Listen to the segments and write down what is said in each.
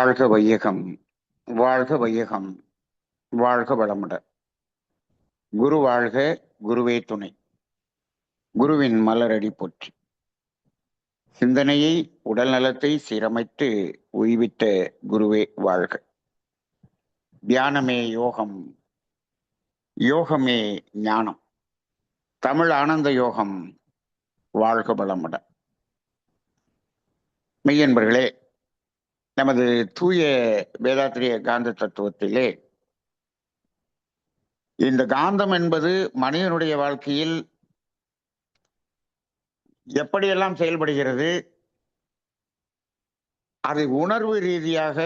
வாழ்க வையகம், வாழ்க வையகம், வாழ்க வளமுடன். குரு வாழ்க, குருவே துணை. குருவின் மலரடி போற்றி. சிந்தனையை, உடல் நலத்தை சீரமைத்து உய்வித்த குருவே வாழ்க. தியானமே யோகம், யோகமே ஞானம். தமிழ் ஆனந்த யோகம். வாழ்க வளமுடன். மெய்யன்பர்களே, நமது தூய வேதாத்திரிய காந்த தத்துவத்திலே இந்த காந்தம் என்பது மனிதனுடைய வாழ்க்கையில் எப்படியெல்லாம் செயல்படுகிறது, அது உணர்வு ரீதியாக,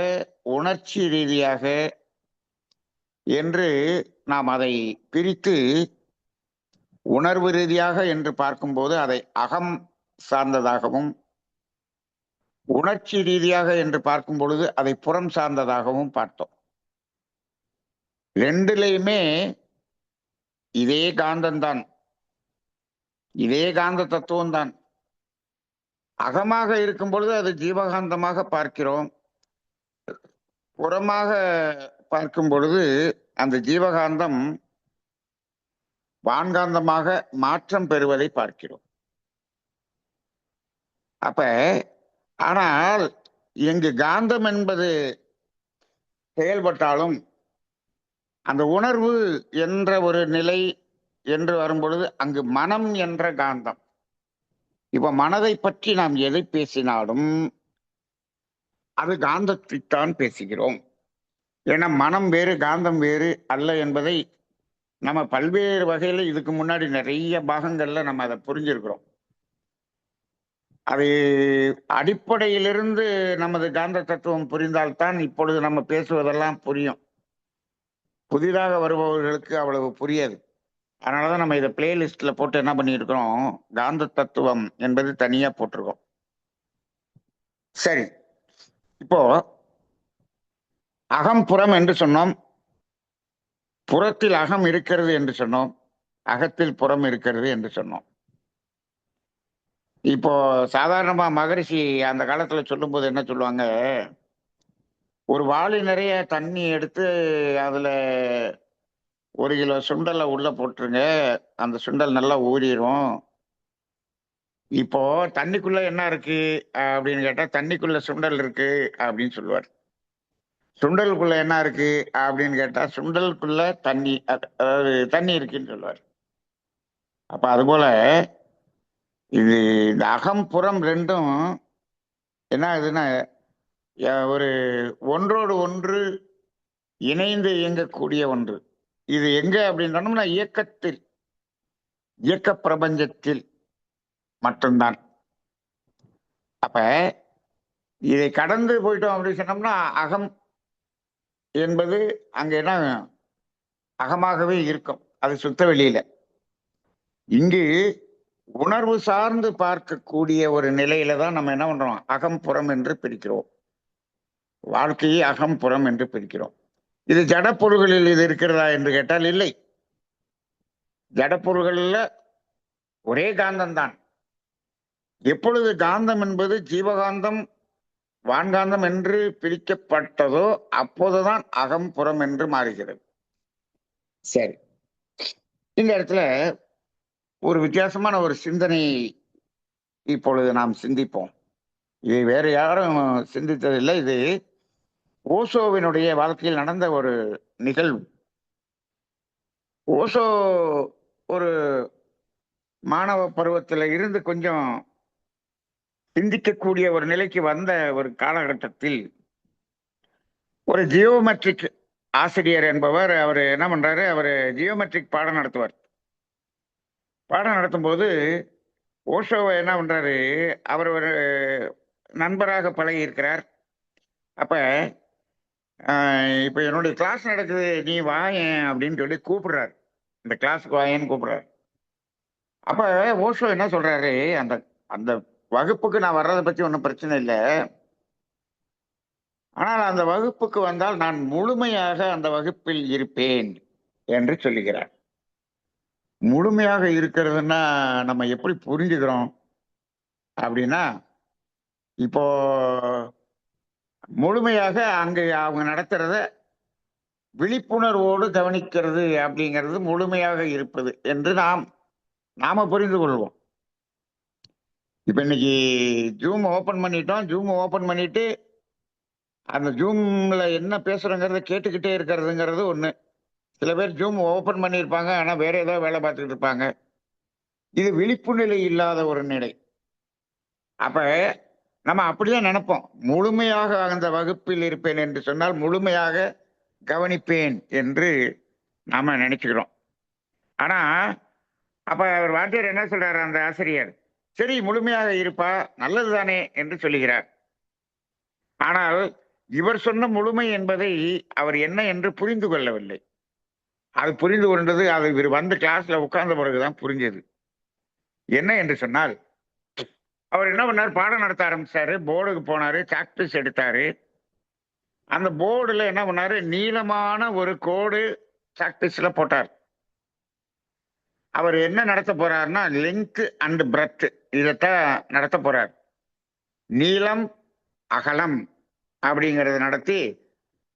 உணர்ச்சி ரீதியாக என்று நாம் அதை பிரித்து, உணர்வு ரீதியாக என்று பார்க்கும்போது அதை அகம் சார்ந்ததாகவும், உணர்ச்சி ரீதியாக என்று பார்க்கும் பொழுது அதை புறம் சார்ந்ததாகவும் பார்த்தோம். ரெண்டுலையுமே இதே காந்தம்தான், இதே காந்த தத்துவம் தான். அகமாக இருக்கும் பொழுது அது ஜீவகாந்தமாக பார்க்கிறோம், புறமாக பார்க்கும் பொழுது அந்த ஜீவகாந்தம் வான்காந்தமாக மாற்றம் பெறுவதை பார்க்கிறோம். அப்ப ஆனால் இங்கு காந்தம் என்பது செயல்பட்டாலும் அந்த உணர்வு என்ற ஒரு நிலை என்று வரும்பொழுது அங்கு மனம் என்ற காந்தம். இப்ப மனதை பற்றி நாம் எதை பேசினாலும் அது காந்தத்தைத்தான் பேசுகிறோம். ஏன்னா மனம் வேறு, காந்தம் வேறு அல்ல என்பதை நம்ம பல்வேறு வகையில இதுக்கு முன்னாடி நிறைய பாகங்கள்ல நம்ம அதை புரிஞ்சிருக்கிறோம். அது அடிப்படையிலிருந்து நமது காந்த தத்துவம் புரிந்தால்தான் இப்பொழுது நம்ம பேசுவதெல்லாம் புரியும். புதிதாக வருபவர்களுக்கு அவ்வளவு புரியாது. அதனாலதான் நம்ம இதை பிளேலிஸ்ட்ல போட்டு என்ன பண்ணியிருக்கிறோம், காந்த தத்துவம் என்பது தனியா போட்டிருக்கோம். சரி, இப்போ அகம் புறம் என்று சொன்னோம், புறத்தில் அகம் இருக்கிறது என்று சொன்னோம், அகத்தில் புறம் இருக்கிறது என்று சொன்னோம். இப்போ சாதாரணமா மகரிஷி அந்த காலத்துல சொல்லும்போது என்ன சொல்லுவாங்க, ஒரு வாளி நிறைய தண்ணி எடுத்து அதுல 1 கிலோ சுண்டலை உள்ள போட்டுருங்க, அந்த சுண்டல் நல்லா ஊறிடும். இப்போ தண்ணிக்குள்ள என்ன இருக்கு அப்படின்னு கேட்டா தண்ணிக்குள்ள சுண்டல் இருக்கு அப்படின்னு சொல்லுவார். சுண்டலுக்குள்ள என்ன இருக்கு அப்படின்னு கேட்டா சுண்டலுக்குள்ள தண்ணி, அதாவது தண்ணி இருக்குன்னு சொல்லுவார். அப்ப அதுபோல இது இந்த அகம் புறம் ரெண்டும் என்ன ஆகுதுன்னா ஒரு ஒன்றோடு ஒன்று இணைந்து இயங்கக்கூடிய ஒன்று. இது எங்க அப்படின்னு சொன்னோம்னா இயக்கத்தில், இயக்க பிரபஞ்சத்தில் மட்டும்தான். அப்ப இதை கடந்து போயிட்டோம் அப்படின்னு சொன்னோம்னா அகம் என்பது அங்க என்ன அகமாகவே இருக்கும், அது சுத்த வெளியில. இங்கு உணர்வு சார்ந்து பார்க்கக்கூடிய ஒரு நிலையில தான் நம்ம என்ன பண்றோம், அகம் புறம் என்று பிரிக்கிறோம். வாழ்க்கையை அகம் புறம் என்று பிரிக்கிறோம். இது ஜடப்பொருள்களில் இது இருக்கிறதா என்று கேட்டால் இல்லை. ஜடப்பொருள்கள்ல ஒரே காந்தம் தான். எப்பொழுது காந்தம் என்பது ஜீவகாந்தம் வான்காந்தம் என்று பிரிக்கப்பட்டதோ அப்போதுதான் அகம் புறம் என்று மாறுகிறது. சரி, இந்த இடத்துல ஒரு வித்தியாசமான ஒரு சிந்தனை இப்பொழுது நாம் சிந்திப்போம். இது வேற யாரும் சிந்தித்ததில்லை. இது ஓஷோவினுடைய வாழ்க்கையில் நடந்த ஒரு நிகழ்வு. ஓஷோ ஒரு மாணவ பருவத்தில் இருந்து கொஞ்சம் சிந்திக்கக்கூடிய ஒரு நிலைக்கு வந்த ஒரு காலகட்டத்தில் ஒரு ஜியோமெட்ரிக் ஆசிரியர் என்பவர், அவர் என்ன பண்றாரு, அவர் ஜியோமெட்ரிக் பாடம் நடத்துவார். பாடம் நடத்தும் போது ஓஷோவை என்ன பண்றாரு, அவர் ஒரு நண்பராக பழகி இருக்கிறார். அப்ப இப்ப என்னுடைய கிளாஸ் நடக்குது, நீ வாயேன் அப்படின்னு சொல்லி கூப்பிடுறாரு, இந்த கிளாஸுக்கு வாயேன்னு கூப்பிடுறாரு. அப்ப ஓஷோ என்ன சொல்றாரு, அந்த அந்த வகுப்புக்கு நான் வர்றதை பத்தி ஒன்றும் பிரச்சனை இல்லை, ஆனால் அந்த வகுப்புக்கு வந்தால் நான் முழுமையாக அந்த வகுப்பில் இருப்பேன் என்று சொல்லுகிறார். முழுமையாக இருக்கிறதுன்னா நம்ம எப்படி புரிஞ்சுக்கிறோம் அப்படின்னா, இப்போ முழுமையாக அங்கு அவங்க நடத்துறத விழிப்புணர்வோடு கவனிக்கிறது அப்படிங்கிறது முழுமையாக இருப்பது என்று நாம புரிந்து கொள்வோம். இப்ப இன்னைக்கு ஜூம் ஓபன் பண்ணிட்டோம். ஜூம் ஓபன் பண்ணிட்டு அந்த ஜூம்ல என்ன பேசுறோங்கிறத கேட்டுக்கிட்டே இருக்கிறதுங்கிறது ஒண்ணு. சில பேர் ஜூம் ஓபன் பண்ணியிருப்பாங்க, ஆனா வேற ஏதோ வேலை பார்த்துக்கிட்டு இருப்பாங்க. இது விழிப்பு நிலை இல்லாத ஒரு நிலை. அப்ப நம்ம அப்படிதான் நினைப்போம். முழுமையாக அந்த வகுப்பில் இருப்பேன் என்று சொன்னால் முழுமையாக கவனிப்பேன் என்று நாம நினைச்சுக்கிறோம். ஆனா அப்ப அவர் வாத்தியார் என்ன சொல்றாரு அந்த ஆசிரியர், சரி முழுமையாக இருப்பா, நல்லதுதானே என்று சொல்லுகிறார். ஆனால் இவர் சொன்ன முழுமை என்பதை அவர் என்ன என்று புரிந்து கொள்ளவில்லை. அது புரிந்து கொண்டது அது இவர் வந்து கிளாஸ்ல உட்கார்ந்த பிறகுதான் புரிஞ்சது. என்ன என்று சொன்னால், அவர் என்ன பண்ணார், பாடம் நடத்த ஆரம்பிச்சாரு. போர்டுக்கு போனாரு, சாக்பீஸ் எடுத்தாரு. அந்த போர்டுல என்ன பண்ணாரு, நீளமான ஒரு கோடு சாக்பீஸ்ல போட்டார். அவர் என்ன நடத்த போறாருன்னா லெங்த் அண்ட் பிரெத் இதைத்தான் நடத்த போறார். நீளம் அகலம் அப்படிங்கறத நடத்தி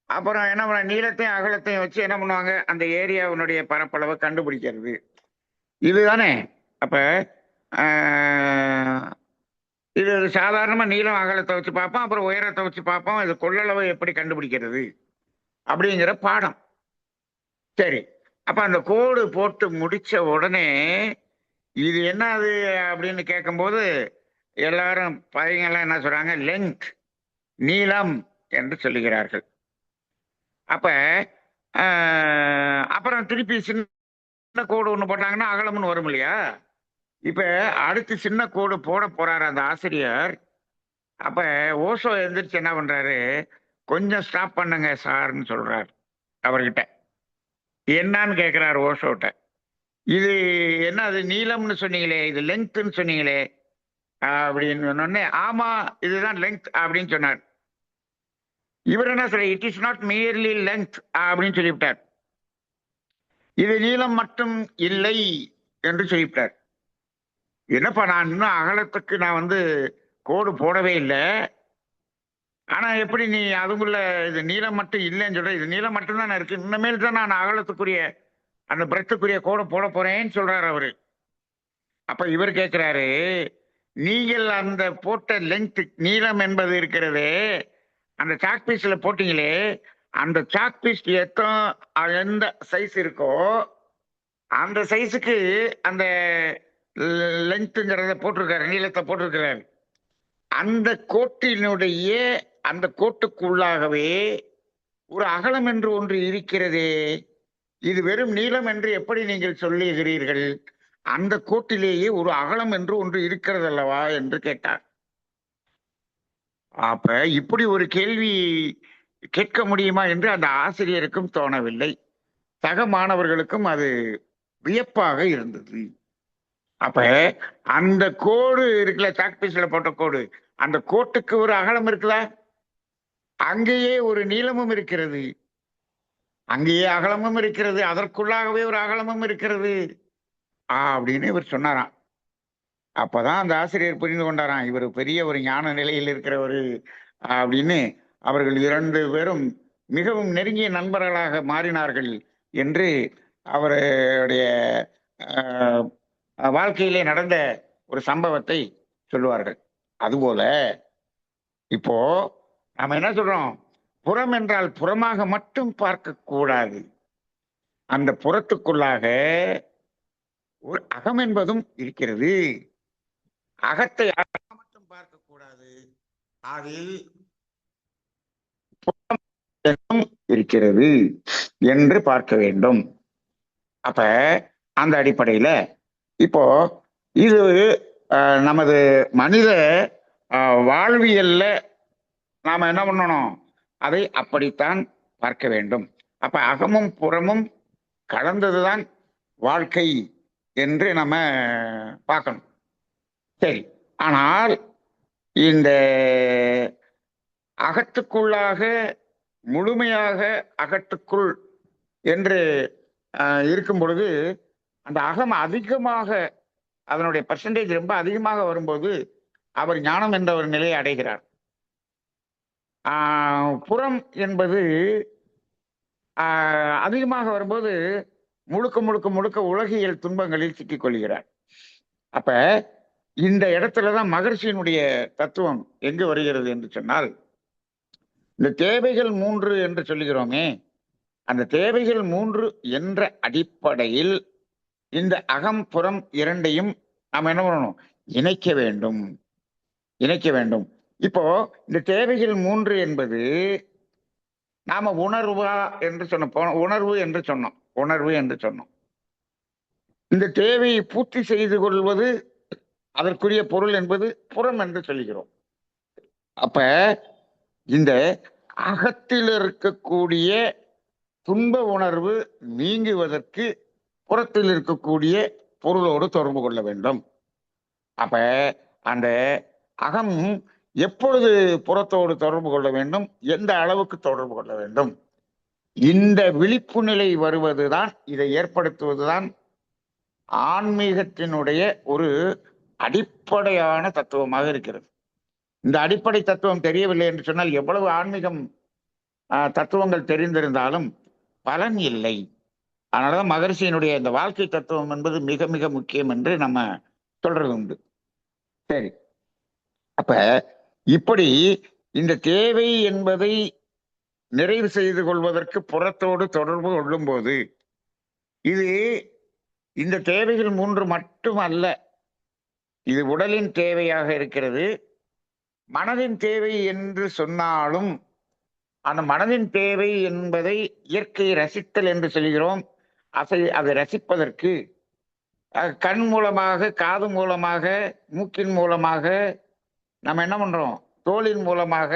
அப்புறம் என்ன பண்ண, நீளத்தையும் அகலத்தையும் வச்சு என்ன பண்ணுவாங்க, அந்த ஏரியாவினுடைய பரப்பளவை கண்டுபிடிக்கிறது இதுதானே. அப்ப இது சாதாரணமா நீளம் அகலத்தை வச்சு பார்ப்போம், அப்புறம் உயரத்தை வச்சு பார்ப்போம், இது கொள்ளளவை எப்படி கண்டுபிடிக்கிறது அப்படிங்கிற பாடம். சரி, அப்ப அந்த கோடு போட்டு முடிச்ச உடனே இது என்னது அப்படின்னு கேட்கும்போது எல்லாரும் பையங்கள்லாம் என்ன சொல்றாங்க, லெங்த் நீளம் என்று சொல்லுகிறார்கள். அப்ப அப்புறம் திருப்பி சின்ன கோடு ஒண்ணு போட்டாங்கன்னா அகலம்னு வரும் இல்லையா. இப்ப அடுத்து சின்ன கோடு போட போறாரு அந்த ஆசிரியர். அப்ப ஓஷோ எந்திரிச்சு என்ன பண்றாரு, கொஞ்சம் ஸ்டாப் பண்ணுங்க சார்ன்னு சொல்றாரு அவர்கிட்ட. என்னன்னு கேட்கிறாரு ஓஷோட்ட. இது என்ன, அது நீளம்னு சொன்னீங்களே, இது லெங்க்த்னு சொன்னீங்களே அப்படின்னு சொன்னோடனே, ஆமா இதுதான் லெங்க் அப்படின்னு சொன்னார். இவர் என்ன சொல்ற, it is not merely length அப்படின்னு சொல்லிவிட்டார். இது நீளம் மட்டும் இல்லை என்று சொல்லிவிட்டார். என்னப்பா, நான் இன்னும் அகலத்துக்கு நான் வந்து கோடு போடவே இல்லை, ஆனா எப்படி நீ அதுக்குள்ள இது நீளம் மட்டும் இல்லைன்னு சொல்ற, இது நீளம் மட்டும் தான் இருக்கு, இன்னமேல் தான் நான் அகலத்துக்குரிய அந்த பிரெத்துக்குரிய கோடை போட போறேன்னு சொல்றாரு அவரு. அப்ப இவர் கேட்கிறாரு, நீங்கள் அந்த போட்ட லெங்த் நீளம் என்பது இருக்கிறதே, அந்த சாக் பீஸ்ல போட்டீங்களே, அந்த சாக் பீஸ் எந்த சைஸ் இருக்கோ அந்த சைஸுக்கு அந்த லெங்க்ங்கிறத போட்டிருக்காரு, நீளத்தை போட்டிருக்கிறாரு. அந்த கோட்டினுடைய அந்த கோட்டுக்குள்ளாகவே ஒரு அகலம் என்று ஒன்று இருக்கிறதே, இது வெறும் நீளம் என்று எப்படி நீங்கள் சொல்லுகிறீர்கள், அந்த கோட்டிலேயே ஒரு அகலம் என்று ஒன்று இருக்கிறது அல்லவா என்று கேட்டார். அப்ப இப்படி ஒரு கேள்வி கேட்க முடியுமா என்று அந்த ஆசிரியருக்கும் தோணவில்லை, சக மாணவர்களுக்கும் அது வியப்பாக இருந்தது. அப்ப அந்த கோடு இருக்குல்ல, சாக் பீஸ்ல போட்ட கோடு, அந்த கோட்டுக்கு ஒரு அகலம் இருக்குதா, அங்கேயே ஒரு நீளமும் இருக்கிறது, அங்கேயே அகலமும் இருக்கிறது, அதற்குள்ளாகவே ஒரு அகலமும் இருக்கிறது அப்படின்னு இவர் சொன்னாராம். அப்பதான் அந்த ஆசிரியர் புரிந்து கொண்டாராம், இவர் பெரிய ஒரு ஞான நிலையில் இருக்கிறவர் அப்படின்னு. அவர்கள் 2 பேரும் மிகவும் நெருங்கிய நண்பர்களாக மாறினார்கள் என்று அவருடைய வாழ்க்கையிலே நடந்த ஒரு சம்பவத்தை சொல்லுவார்கள். அதுபோல இப்போ நாம என்ன சொல்றோம், புறம் என்றால் புறமாக மட்டும் பார்க்க கூடாது, அந்த புறத்துக்குள்ளாக ஒரு அகம் என்பதும் இருக்கிறது, அகத்தை மட்டும் பார்க்க கூடாது, அதில் இருக்கிறது என்று பார்க்க வேண்டும். அப்ப அந்த அடிப்படையில இப்போ இது நமது மனித வாழ்வியல்ல நாம என்ன பண்ணணும், அதை அப்படித்தான் பார்க்க வேண்டும். அப்ப அகமும் புறமும் கலந்ததுதான் வாழ்க்கை என்று நம்ம பார்க்கணும். சரி, ஆனால் இந்த அகத்துக்குள்ளாக முழுமையாக அகத்துக்குள் என்று இருக்கும் பொழுது அந்த அகம் அதிகமாக, அதனுடைய பர்சன்டேஜ் ரொம்ப அதிகமாக வரும்போது அவர் ஞானம் என்ற ஒரு நிலையை அடைகிறார். புறம் என்பது அதிகமாக வரும்போது முழுக்க முழுக்க முழுக்க உலகியல் துன்பங்களில் சிக்கிக் கொள்கிறார். அப்ப இந்த இடத்துலதான் மகர்ஷியினுடைய தத்துவம் எங்கு வருகிறது என்று சொன்னால், இந்த தேவைகள் 3 என்று சொல்லுகிறோமே, அந்த தேவைகள் 3 என்ற அடிப்படையில் இந்த அகம் புறம் இரண்டையும் நாம் என்ன பண்ணணும்? இணைக்க வேண்டும். இணைக்க வேண்டும். இப்போ இந்த தேவைகள் 3 என்பது நாம உணர்வா என்று சொன்னோம். உணர்வு என்று சொன்னோம். உணர்வு என்று சொன்னோம். இந்த தேவையை பூர்த்தி செய்து கொள்வது அதற்குரிய பொருள் என்பது புறம் என்று சொல்கிறோம். அப்ப இந்த அகத்தில் இருக்கக்கூடிய துன்ப உணர்வு நீங்குவதற்கு புறத்தில் இருக்கக்கூடிய பொருளோடு தொடர்பு கொள்ள வேண்டும். அப்ப அந்த அகம் எப்பொழுது புறத்தோடு தொடர்பு கொள்ள வேண்டும், எந்த அளவுக்கு தொடர்பு கொள்ள வேண்டும், இந்த விழிப்பு நிலை வருவதுதான், இதை ஏற்படுத்துவதுதான் ஆன்மீகத்தினுடைய ஒரு அடிப்படையான தத்துவமாக இருக்கிறது. இந்த அடிப்படை தத்துவம் தெரியவில்லை என்று சொன்னால் எவ்வளவு ஆன்மீகம் தத்துவங்கள் தெரிந்திருந்தாலும் பலன் இல்லை. அதனாலதான் மகரிஷியினுடைய இந்த வாழ்க்கை தத்துவம் என்பது மிக மிக முக்கியம் என்று நம்ம சொல்றது உண்டு. சரி, அப்ப இப்படி இந்த தேவை என்பதை நிறைவு செய்து கொள்வதற்கு புறத்தோடு தொடர்பு கொள்ளும் போது இது இந்த தேவைகள் 3 மட்டும் அல்ல, இது உடலின் தேவையாக இருக்கிறது. மனதின் தேவை என்று சொன்னாலும் அந்த மனதின் தேவை என்பதை இயற்கையை ரசித்தல் என்று சொல்கிறோம். அதை ரசிப்பதற்கு கண் மூலமாக, காது மூலமாக, மூக்கின் மூலமாக, நம்ம என்ன பண்றோம், தோலின் மூலமாக,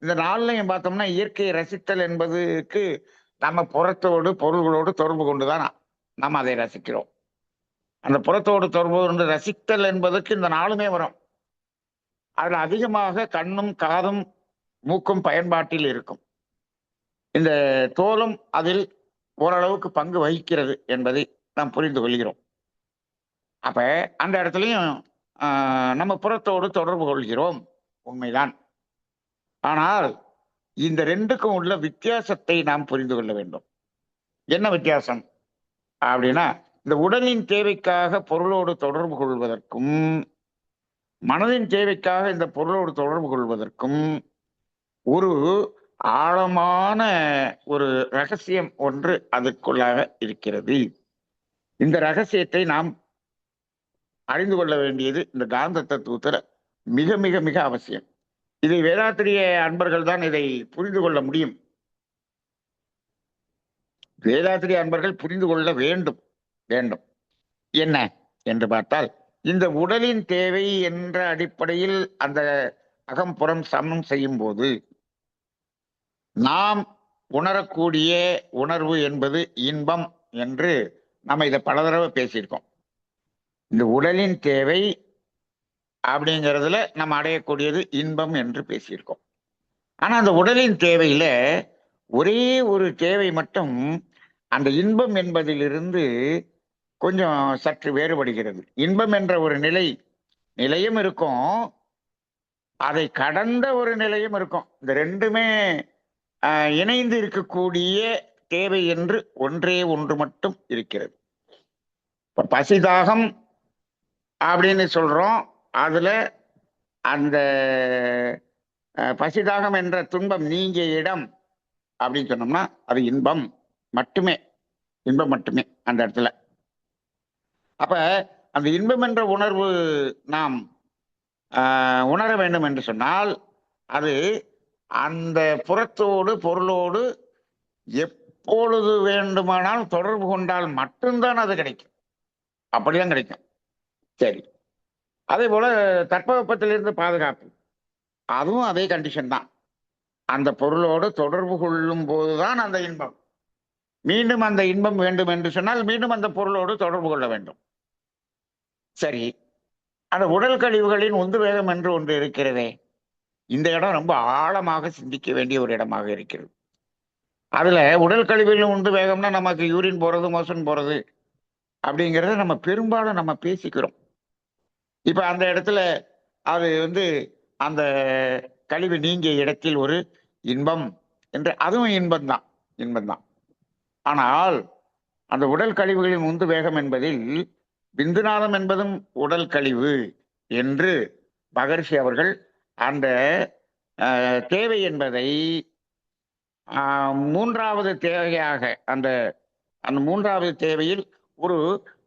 இந்த நாள்லையும் பார்த்தோம்னா இயற்கையை ரசித்தல் என்பதுக்கு நம்ம புறத்தோடு பொருள்களோடு தொடர்பு கொண்டுதான் நம்ம அதை ரசிக்கிறோம். அந்த புறத்தோடு தொடர்பு கொண்டு ரசித்தல் என்பதற்கு இந்த நாளுமே வரும். அதுல அதிகமாக கண்ணும் காதும் மூக்கும் பயன்பாட்டில் இருக்கும். இந்த தோலும் அதில் ஓரளவுக்கு பங்கு வகிக்கிறது என்பதை நாம் புரிந்து கொள்கிறோம். அப்ப அந்த இடத்துலையும் நம்ம புறத்தோடு தொடர்பு கொள்கிறோம், உண்மைதான். ஆனால் இந்த ரெண்டுக்கும் உள்ள வித்தியாசத்தை நாம் புரிந்து கொள்ள வேண்டும். என்ன வித்தியாசம் அப்படின்னா, இந்த உடலின் தேவைக்காக பொருளோடு தொடர்பு கொள்வதற்கும் மனதின் தேவைக்காக இந்த பொருளோடு தொடர்பு கொள்வதற்கும் ஒரு ஆழமான ஒரு ரகசியம் ஒன்று அதற்குள்ளாக இருக்கிறது. இந்த ரகசியத்தை நாம் அறிந்து கொள்ள வேண்டியது இந்த காந்த தத்துவத்துல மிக மிக மிக அவசியம். இதை வேதாத்திரிய அன்பர்கள் தான் இதை புரிந்து கொள்ள முடியும். வேதாத்திரிய அன்பர்கள் புரிந்து கொள்ள வேண்டும். வேண்டும் என்ன என்று பார்த்தால், இந்த உடலின் தேவை என்ற அடிப்படையில் அந்த அகம்புறம் சமம் செய்யும் போது நாம் உணரக்கூடிய உணர்வு என்பது இன்பம் என்று நம்ம இதை பல தடவை பேசியிருக்கோம். இந்த உடலின் தேவை அப்படிங்கிறதுல நம்ம அடையக்கூடியது இன்பம் என்று பேசியிருக்கோம். ஆனா அந்த உடலின் தேவையில ஒரே ஒரு தேவை மட்டும் அந்த இன்பம் என்பதிலிருந்து கொஞ்சம் சற்று வேறுபடுகிறது. இன்பம் என்ற ஒரு நிலையும் இருக்கும், அதை கடந்த ஒரு நிலையும் இருக்கும். இந்த ரெண்டுமே இணைந்து இருக்கக்கூடிய தேவை என்று ஒன்றே ஒன்று மட்டும் இருக்கிறது. இப்ப பசிதாகம் அப்படின்னு சொல்றோம். அதுல அந்த பசிதாகம் என்ற துன்பம் நீங்கிய இடம் அப்படின்னு சொன்னோம்னா அது இன்பம் மட்டுமே, இன்பம் மட்டுமே அந்த இடத்துல. அப்ப அந்த இன்பம் என்ற உணர்வு நாம் உணர வேண்டும் என்று சொன்னால் அது அந்த புறத்தோடு பொருளோடு எப்பொழுது வேண்டுமானாலும் தொடர்பு கொண்டால் மட்டும்தான் அது கிடைக்கும். அப்படிதான் கிடைக்கும். சரி, அதே போல தட்பவெப்பத்திலிருந்து பாதுகாப்பு, அதுவும் அதே கண்டிஷன் தான். அந்த பொருளோடு தொடர்பு கொள்ளும் போதுதான் அந்த இன்பம். மீண்டும் அந்த இன்பம் வேண்டும் என்று சொன்னால் மீண்டும் அந்த பொருளோடு தொடர்பு கொள்ள வேண்டும். சரி, அந்த உடல் கழிவுகளின் உந்து வேகம் என்று ஒன்று இருக்கிறதே, இந்த இடம் ரொம்ப ஆழமாக சிந்திக்க வேண்டிய ஒரு இடமாக இருக்கிறது. அதுல உடல் கழிவுகளின் உந்து வேகம்னா நமக்கு யூரின் போறது, மோஷன் போறது அப்படிங்கிறத நம்ம பெரும்பாலும் நம்ம பேசிக்கிறோம். இப்ப அந்த இடத்துல அது அந்த கழிவு நீங்கிய இடத்தில் ஒரு இன்பம் என்று, அதுவும் இன்பம்தான், இன்பம்தான். ஆனால் அந்த உடல் கழிவுகளின் உந்து வேகம் என்பதில் பிந்துநாதம் என்பதும் உடல் கழிவு என்று மகரிஷி அவர்கள் அந்த தேவை என்பதை மூன்றாவது தேவையாக, அந்த அந்த மூன்றாவது தேவையில் ஒரு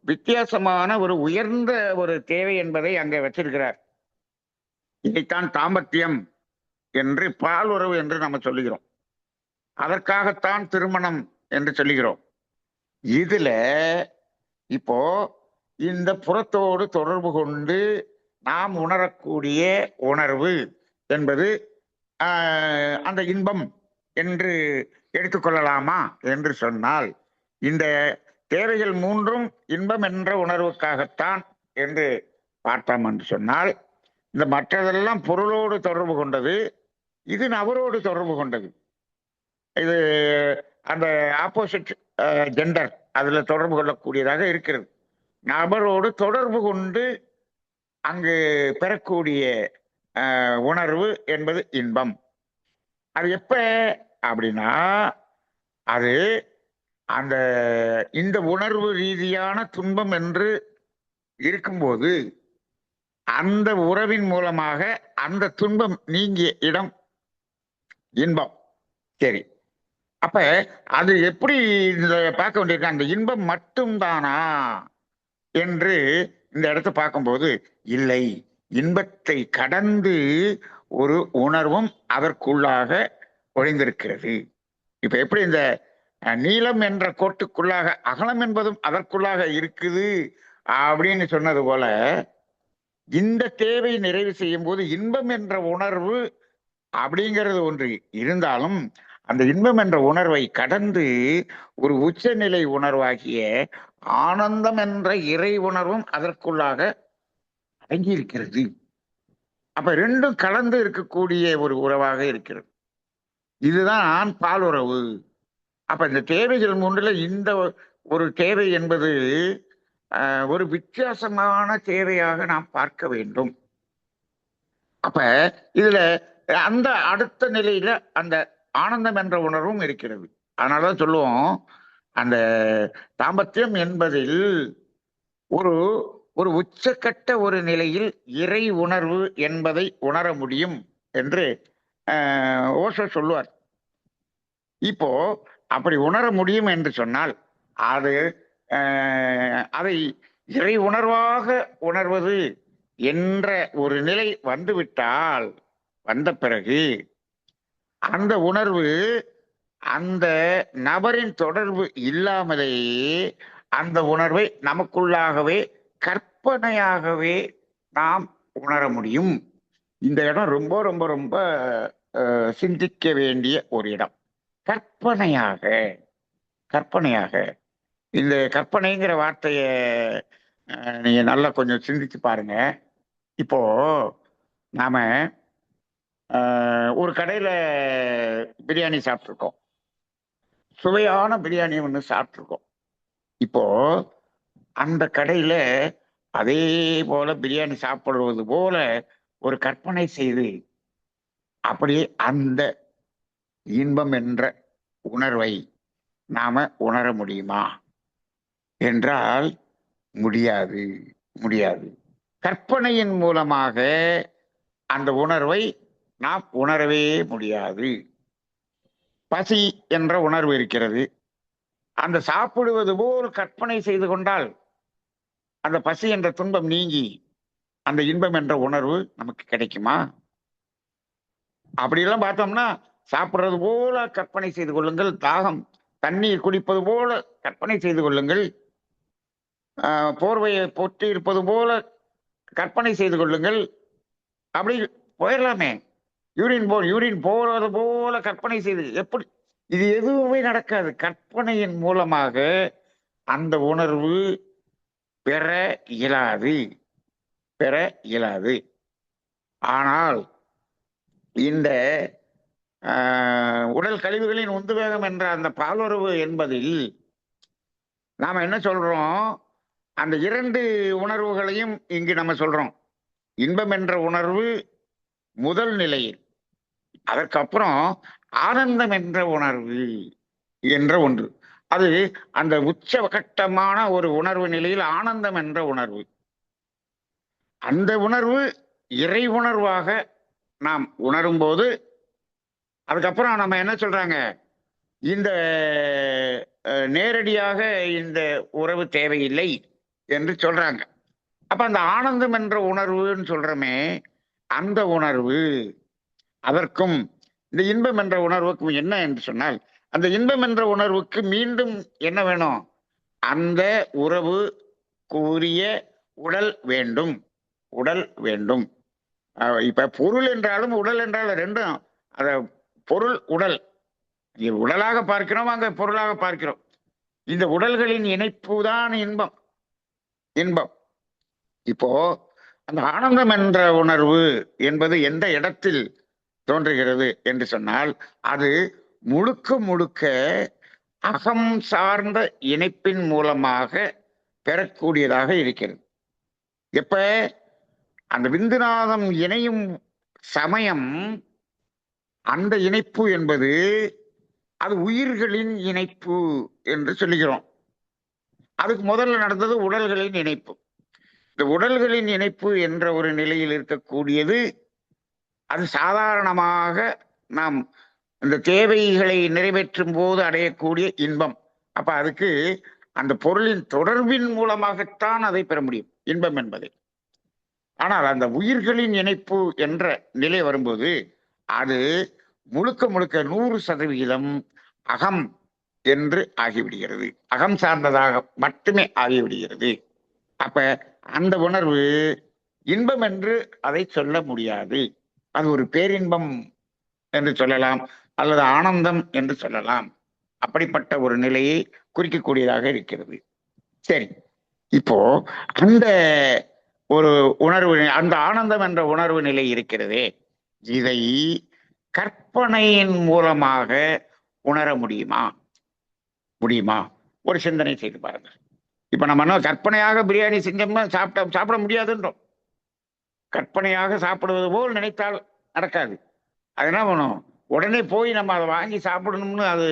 வித்தியாசமான ஒரு உயர்ந்த ஒரு தேவை என்பதை அங்கே வச்சிருக்கிறார். இதைத்தான் தாம்பத்தியம் என்று, பால் உறவு என்று நம்ம சொல்லுகிறோம். அதற்காகத்தான் திருமணம் என்று சொல்லுகிறோம். இதுல இப்போ இந்த புறத்தோடு தொடர்பு கொண்டு நாம் உணரக்கூடிய உணர்வு என்பது அந்த இன்பம் என்று எடுத்துக்கொள்ளலாமா என்று சொன்னால், இந்த தேவைகள் மூன்றும் இன்பம் என்ற உணர்வுக்காகத்தான் என்று பார்த்தோம் என்று சொன்னால், இந்த மற்றதெல்லாம் பொருளோடு தொடர்பு கொண்டது, இது நபரோடு தொடர்பு கொண்டது. இது அந்த ஆப்போசிட் ஜெண்டர் அதுல தொடர்பு கொள்ளக்கூடியதாக இருக்கிறது. நபரோடு தொடர்பு கொண்டு அங்கு பெறக்கூடிய உணர்வு என்பது இன்பம். அது எப்ப அப்படின்னா, அது அந்த இந்த உணர்வு ரீதியான துன்பம் என்று இருக்கும்போது அந்த உறவின் மூலமாக அந்த துன்பம் நீங்கிய இடம் இன்பம். சரி, அப்ப அது எப்படி பார்க்க வேண்டியிருக்க, அந்த இன்பம் மட்டும்தானா என்று இந்த இடத்தை பார்க்கும்போது இல்லை, இன்பத்தை கடந்து ஒரு உணர்வும் அதற்குள்ளாக ஒழிந்திருக்கிறது. இப்ப எப்படி இந்த நீளம் என்ற கோட்டுக்குள்ளாக அகலம் என்பதும் அதற்குள்ளாக இருக்குது அப்படின்னு சொன்னது போல, இந்த தேவை நிறைவு செய்யும் போது இன்பம் என்ற உணர்வு அப்படிங்கிறது ஒன்று இருந்தாலும், அந்த இன்பம் என்ற உணர்வை கடந்து ஒரு உச்சநிலை உணர்வாகிய ஆனந்தம் என்ற இறை உணர்வும் அதற்குள்ளாக அடங்கி இருக்கிறது. அப்ப ரெண்டும் கலந்து இருக்கக்கூடிய ஒரு உறவாக இருக்கிறது. இதுதான் பால் உறவு. அப்ப இந்த தேவைகள் மூன்றுல இந்த ஒரு தேவை என்பது ஒரு வித்தியாசமான தேவையாக நாம் பார்க்க வேண்டும். அப்ப இதுல அந்த அடுத்த நிலையில அந்த ஆனந்தம் என்ற உணர்வும் இருக்கிறது. அதனாலதான் சொல்லுவோம், அந்த தாம்பத்தியம் என்பதில் ஒரு ஒரு உச்சக்கட்ட ஒரு நிலையில் இறை உணர்வு என்பதை உணர முடியும் என்று ஓஷோ சொல்லுவார். இப்போ அப்படி உணர முடியும் என்று சொன்னால், அது அதை இறை உணர்வாக உணர்வது என்ற ஒரு நிலை வந்துவிட்டால், வந்த பிறகு அந்த உணர்வு அந்த நபரின் தொடர்பு இல்லாமலேயே அந்த உணர்வை நமக்குள்ளாகவே கற்பனையாகவே நாம் உணர முடியும். இந்த இடம் ரொம்ப ரொம்ப ரொம்ப சிந்திக்க வேண்டிய ஒரு இடம். கற்பனையாக, கற்பனையாக. இந்த கற்பனைங்கிற வார்த்தைய நீங்க நல்லா கொஞ்சம் சிந்திச்சு பாருங்க. இப்போ நாம ஒரு கடையில பிரியாணி சாப்பிட்ருக்கோம், சுவையான பிரியாணி ஒன்று சாப்பிட்ருக்கோம். இப்போ அந்த கடையில அதே போல பிரியாணி சாப்பிடுவது போல ஒரு கற்பனை செய்து அப்படியே அந்த இன்பம் என்ற உணர்வை நாம உணர முடியுமா என்றால் முடியாது, முடியாது. கற்பனையின் மூலமாக அந்த உணர்வை நாம் உணரவே முடியாது. பசி என்ற உணர்வு இருக்கிறது, அந்த சாப்பிடுவது போல் கற்பனை செய்து கொண்டால் அந்த பசி என்ற துன்பம் நீங்கி அந்த இன்பம் என்ற உணர்வு நமக்கு கிடைக்குமா? அப்படியெல்லாம் பார்த்தோம்னா, சாப்பிடுறது போல கற்பனை செய்து கொள்ளுங்கள், தாகம் தண்ணீர் குடிப்பது போல கற்பனை செய்து கொள்ளுங்கள், போர்வையை பொற்றி இருப்பது போல கற்பனை செய்து கொள்ளுங்கள், அப்படி போயிடலாமே. யூரின் போறது போல கற்பனை செய்து, எப்படி? இது எதுவுமே நடக்காது. கற்பனையின் மூலமாக அந்த உணர்வு பெற இயலாது, பெற இயலாது. ஆனால் இந்த உடல் கழிவுகளின் உந்துவேகம் என்ற அந்த பாலுறவு என்பதில் நாம என்ன சொல்றோம், அந்த இரண்டு உணர்வுகளையும் இங்கு நம்ம சொல்றோம். இன்பம் என்ற உணர்வு முதல் நிலையில், அதற்கப்புறம் ஆனந்தம் என்ற உணர்வு என்ற ஒன்று. அது அந்த உச்சகட்டமான ஒரு உணர்வு நிலையில் ஆனந்தம் என்ற உணர்வு. அந்த உணர்வு இறை உணர்வாக நாம் உணரும் போது அதுக்கப்புறம் நம்ம என்ன சொல்றாங்க, இந்த நேரடியாக இந்த உறவு தேவையில்லை என்று சொல்றாங்க. அப்ப அந்த ஆனந்தம் என்ற உணர்வுன்னு சொல்றமே, அந்த உணர்வு அதற்கும் இந்த இன்பம் என்ற உணர்வுக்கும் என்ன என்று சொன்னால், அந்த இன்பம் என்ற உணர்வுக்கு மீண்டும் என்ன வேணும்? அந்த உறவு கூறிய உடல் வேண்டும். உடல் வேண்டும். இப்ப பொருள் என்றாலும் உடல் என்றாலும் ரெண்டும், அத பொருள் உடல் உடலாக பார்க்கிறோம், அங்க பொருளாக பார்க்கிறோம். இந்த உடல்களின் இணைப்பு தான் இன்பம். இன்பம் இப்போ அந்த ஆனந்தம் என்ற உணர்வு என்பது எந்த இடத்தில் தோன்றுகிறது என்று சொன்னால், அது முழுக்க முழுக்க அகம் சார்ந்த இணைப்பின் மூலமாக பெறக்கூடியதாக இருக்கிறது. எப்ப அந்த விந்துநாதம் இணையும் சமயம், அந்த இணைப்பு என்பது அது உயிர்களின் இணைப்பு என்று சொல்லுகிறோம். அதுக்கு முதல்ல நடந்தது உடல்களின் இணைப்பு. இந்த உடல்களின் இணைப்பு என்ற ஒரு நிலையில் இருக்கக்கூடியது அது சாதாரணமாக நாம் இந்த தேவைகளை நிறைவேற்றும் போது அடையக்கூடிய இன்பம். அப்ப அதுக்கு அந்த பொருளின் தொடர்பின் மூலமாகத்தான் அதை பெற முடியும், இன்பம் என்பதை. ஆனால் அந்த உயிர்களின் இணைப்பு என்ற நிலை வரும்போது அது முழுக்க முழுக்க 100% அகம் என்று ஆகிவிடுகிறது. அகம் சார்ந்ததாக மட்டுமே ஆகிவிடுகிறது. அப்ப அந்த உணர்வு இன்பம் என்று அதை சொல்ல முடியாது. அது ஒரு பேரின்பம் என்று சொல்லலாம், அல்லது ஆனந்தம் என்று சொல்லலாம். அப்படிப்பட்ட ஒரு நிலையை குறிக்கக்கூடியதாக இருக்கிறது. சரி, இப்போ அந்த ஒரு உணர்வு, அந்த ஆனந்தம் என்ற உணர்வு நிலை இருக்கிறதே, இதை கற்பனையின் மூலமாக உணர முடியுமா? முடியுமா? ஒரு சிந்தனை செய்து பாருங்க. இப்ப நம்ம கற்பனையாக பிரியாணி செஞ்சோம்னா சாப்பிட முடியாதுன்றோம். கற்பனையாக சாப்பிடுவது போல் நினைத்தால் நடக்காது. அது என்ன பண்ணும், உடனே போய் நம்ம அதை வாங்கி சாப்பிடணும்னு அது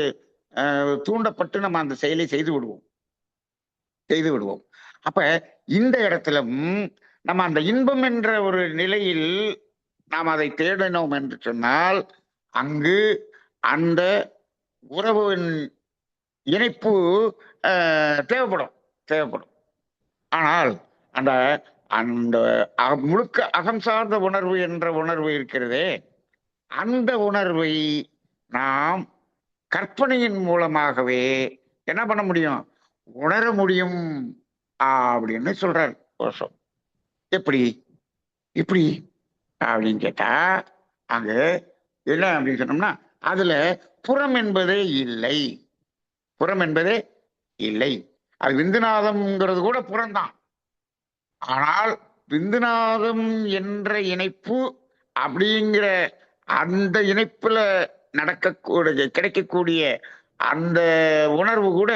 தூண்டப்பட்டு நம்ம அந்த செயலை செய்து விடுவோம். அப்ப இந்த இடத்திலும் நம்ம அந்த இன்பம் என்ற ஒரு நிலையில் நாம் அதை தேடினோம் என்று சொன்னால், அங்கு அந்த உறவின் இணைப்பு தேவைப்படும். ஆனால் அந்த அந்த முழுக்க அகம் சார்ந்த உணர்வு என்ற உணர்வு இருக்கிறதே, அந்த உணர்வை நாம் கற்பனையின் மூலமாகவே என்ன பண்ண முடியும், உணர முடியும் அப்படின்னு சொல்றார் ஓஷோ. எப்படி இப்படி அப்படின்னு கேட்டா, அங்க என்ன அப்படின்னு சொன்னோம்னா, அதுல புறம் என்பதே இல்லை. புறம் என்பதே இல்லை. அது விந்துநாதம்ங்கிறது கூட புறம்தான். ஆனால் விந்துநாதம் என்ற இணைப்பு அப்படிங்கிற அந்த இணைப்புல கிடைக்கக்கூடிய அந்த உணர்வு கூட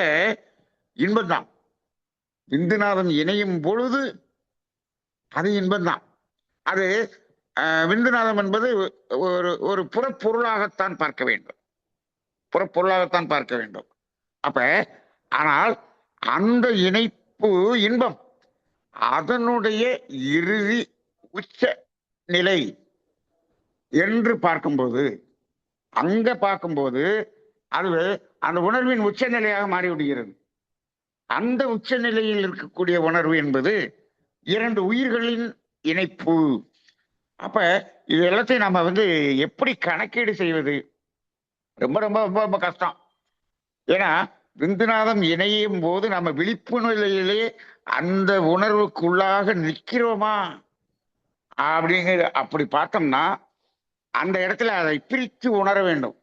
இன்பம்தான். விந்துநாதம் இணையும் பொழுது அது இன்பம்தான். அது விந்துநாதம் என்பது ஒரு புறப்பொருளாகத்தான் பார்க்க வேண்டும். புறப்பொருளாகத்தான் பார்க்க வேண்டும். அப்ப ஆனால் அந்த இணைப்பு இன்பம், அதனுடைய இறுதி உச்ச நிலை என்று பார்க்கும்போது, அங்க பார்க்கும்போது அது அந்த உணர்வின் உச்ச நிலையாக மாறிவிடுகிறது. அந்த உச்ச நிலையில் இருக்கக்கூடிய உணர்வு என்பது 2 உயிர்களின் இணைப்பு. அப்ப இது எல்லாத்தையும் நம்ம எப்படி கணக்கீடு செய்வது? ரொம்ப ரொம்ப ரொம்ப ரொம்ப கஷ்டம். ஏன்னா விந்துநாதம் இணையும் போது நம்ம விழிப்பு நிலையிலே அந்த உணர்வுக்குள்ளாக நிற்கிறோமா அப்படிங்கிற அப்படி பார்த்தோம்னா அந்த இடத்துல அதை பிரித்து உணர வேண்டும்.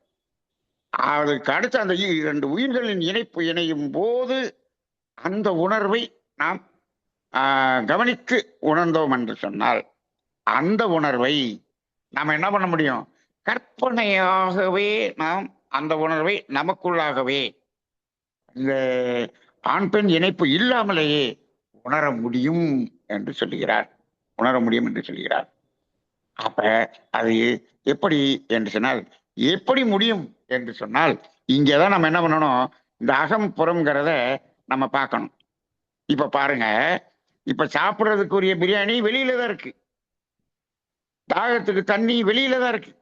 அதுக்கு அடுத்து அந்த 2 உயிர்களின் இணைப்பு இணையும் போது அந்த உணர்வை நாம் கவனித்து உணர்ந்தோம் என்று சொன்னால், அந்த உணர்வை நாம் என்ன பண்ண முடியும், கற்பனையாகவே நாம் அந்த உணர்வை நமக்குள்ளாகவே இந்த ஆண் பெண் இணைப்பு இல்லாமலேயே உணர முடியும் என்று சொல்லுகிறார். அப்ப அது எப்படி என்று சொன்னால், எப்படி முடியும் என்று சொன்னால், இங்கதான் நம்ம என்ன பண்ணணும், இந்த அகம் புறம்ங்கிறத நம்ம பார்க்கணும். இப்ப பாருங்க, இப்ப சாப்பிடுறதுக்குரிய பிரியாணி வெளியில தான் இருக்கு, தாகத்துக்கு தண்ணி வெளியில தான் இருக்கு,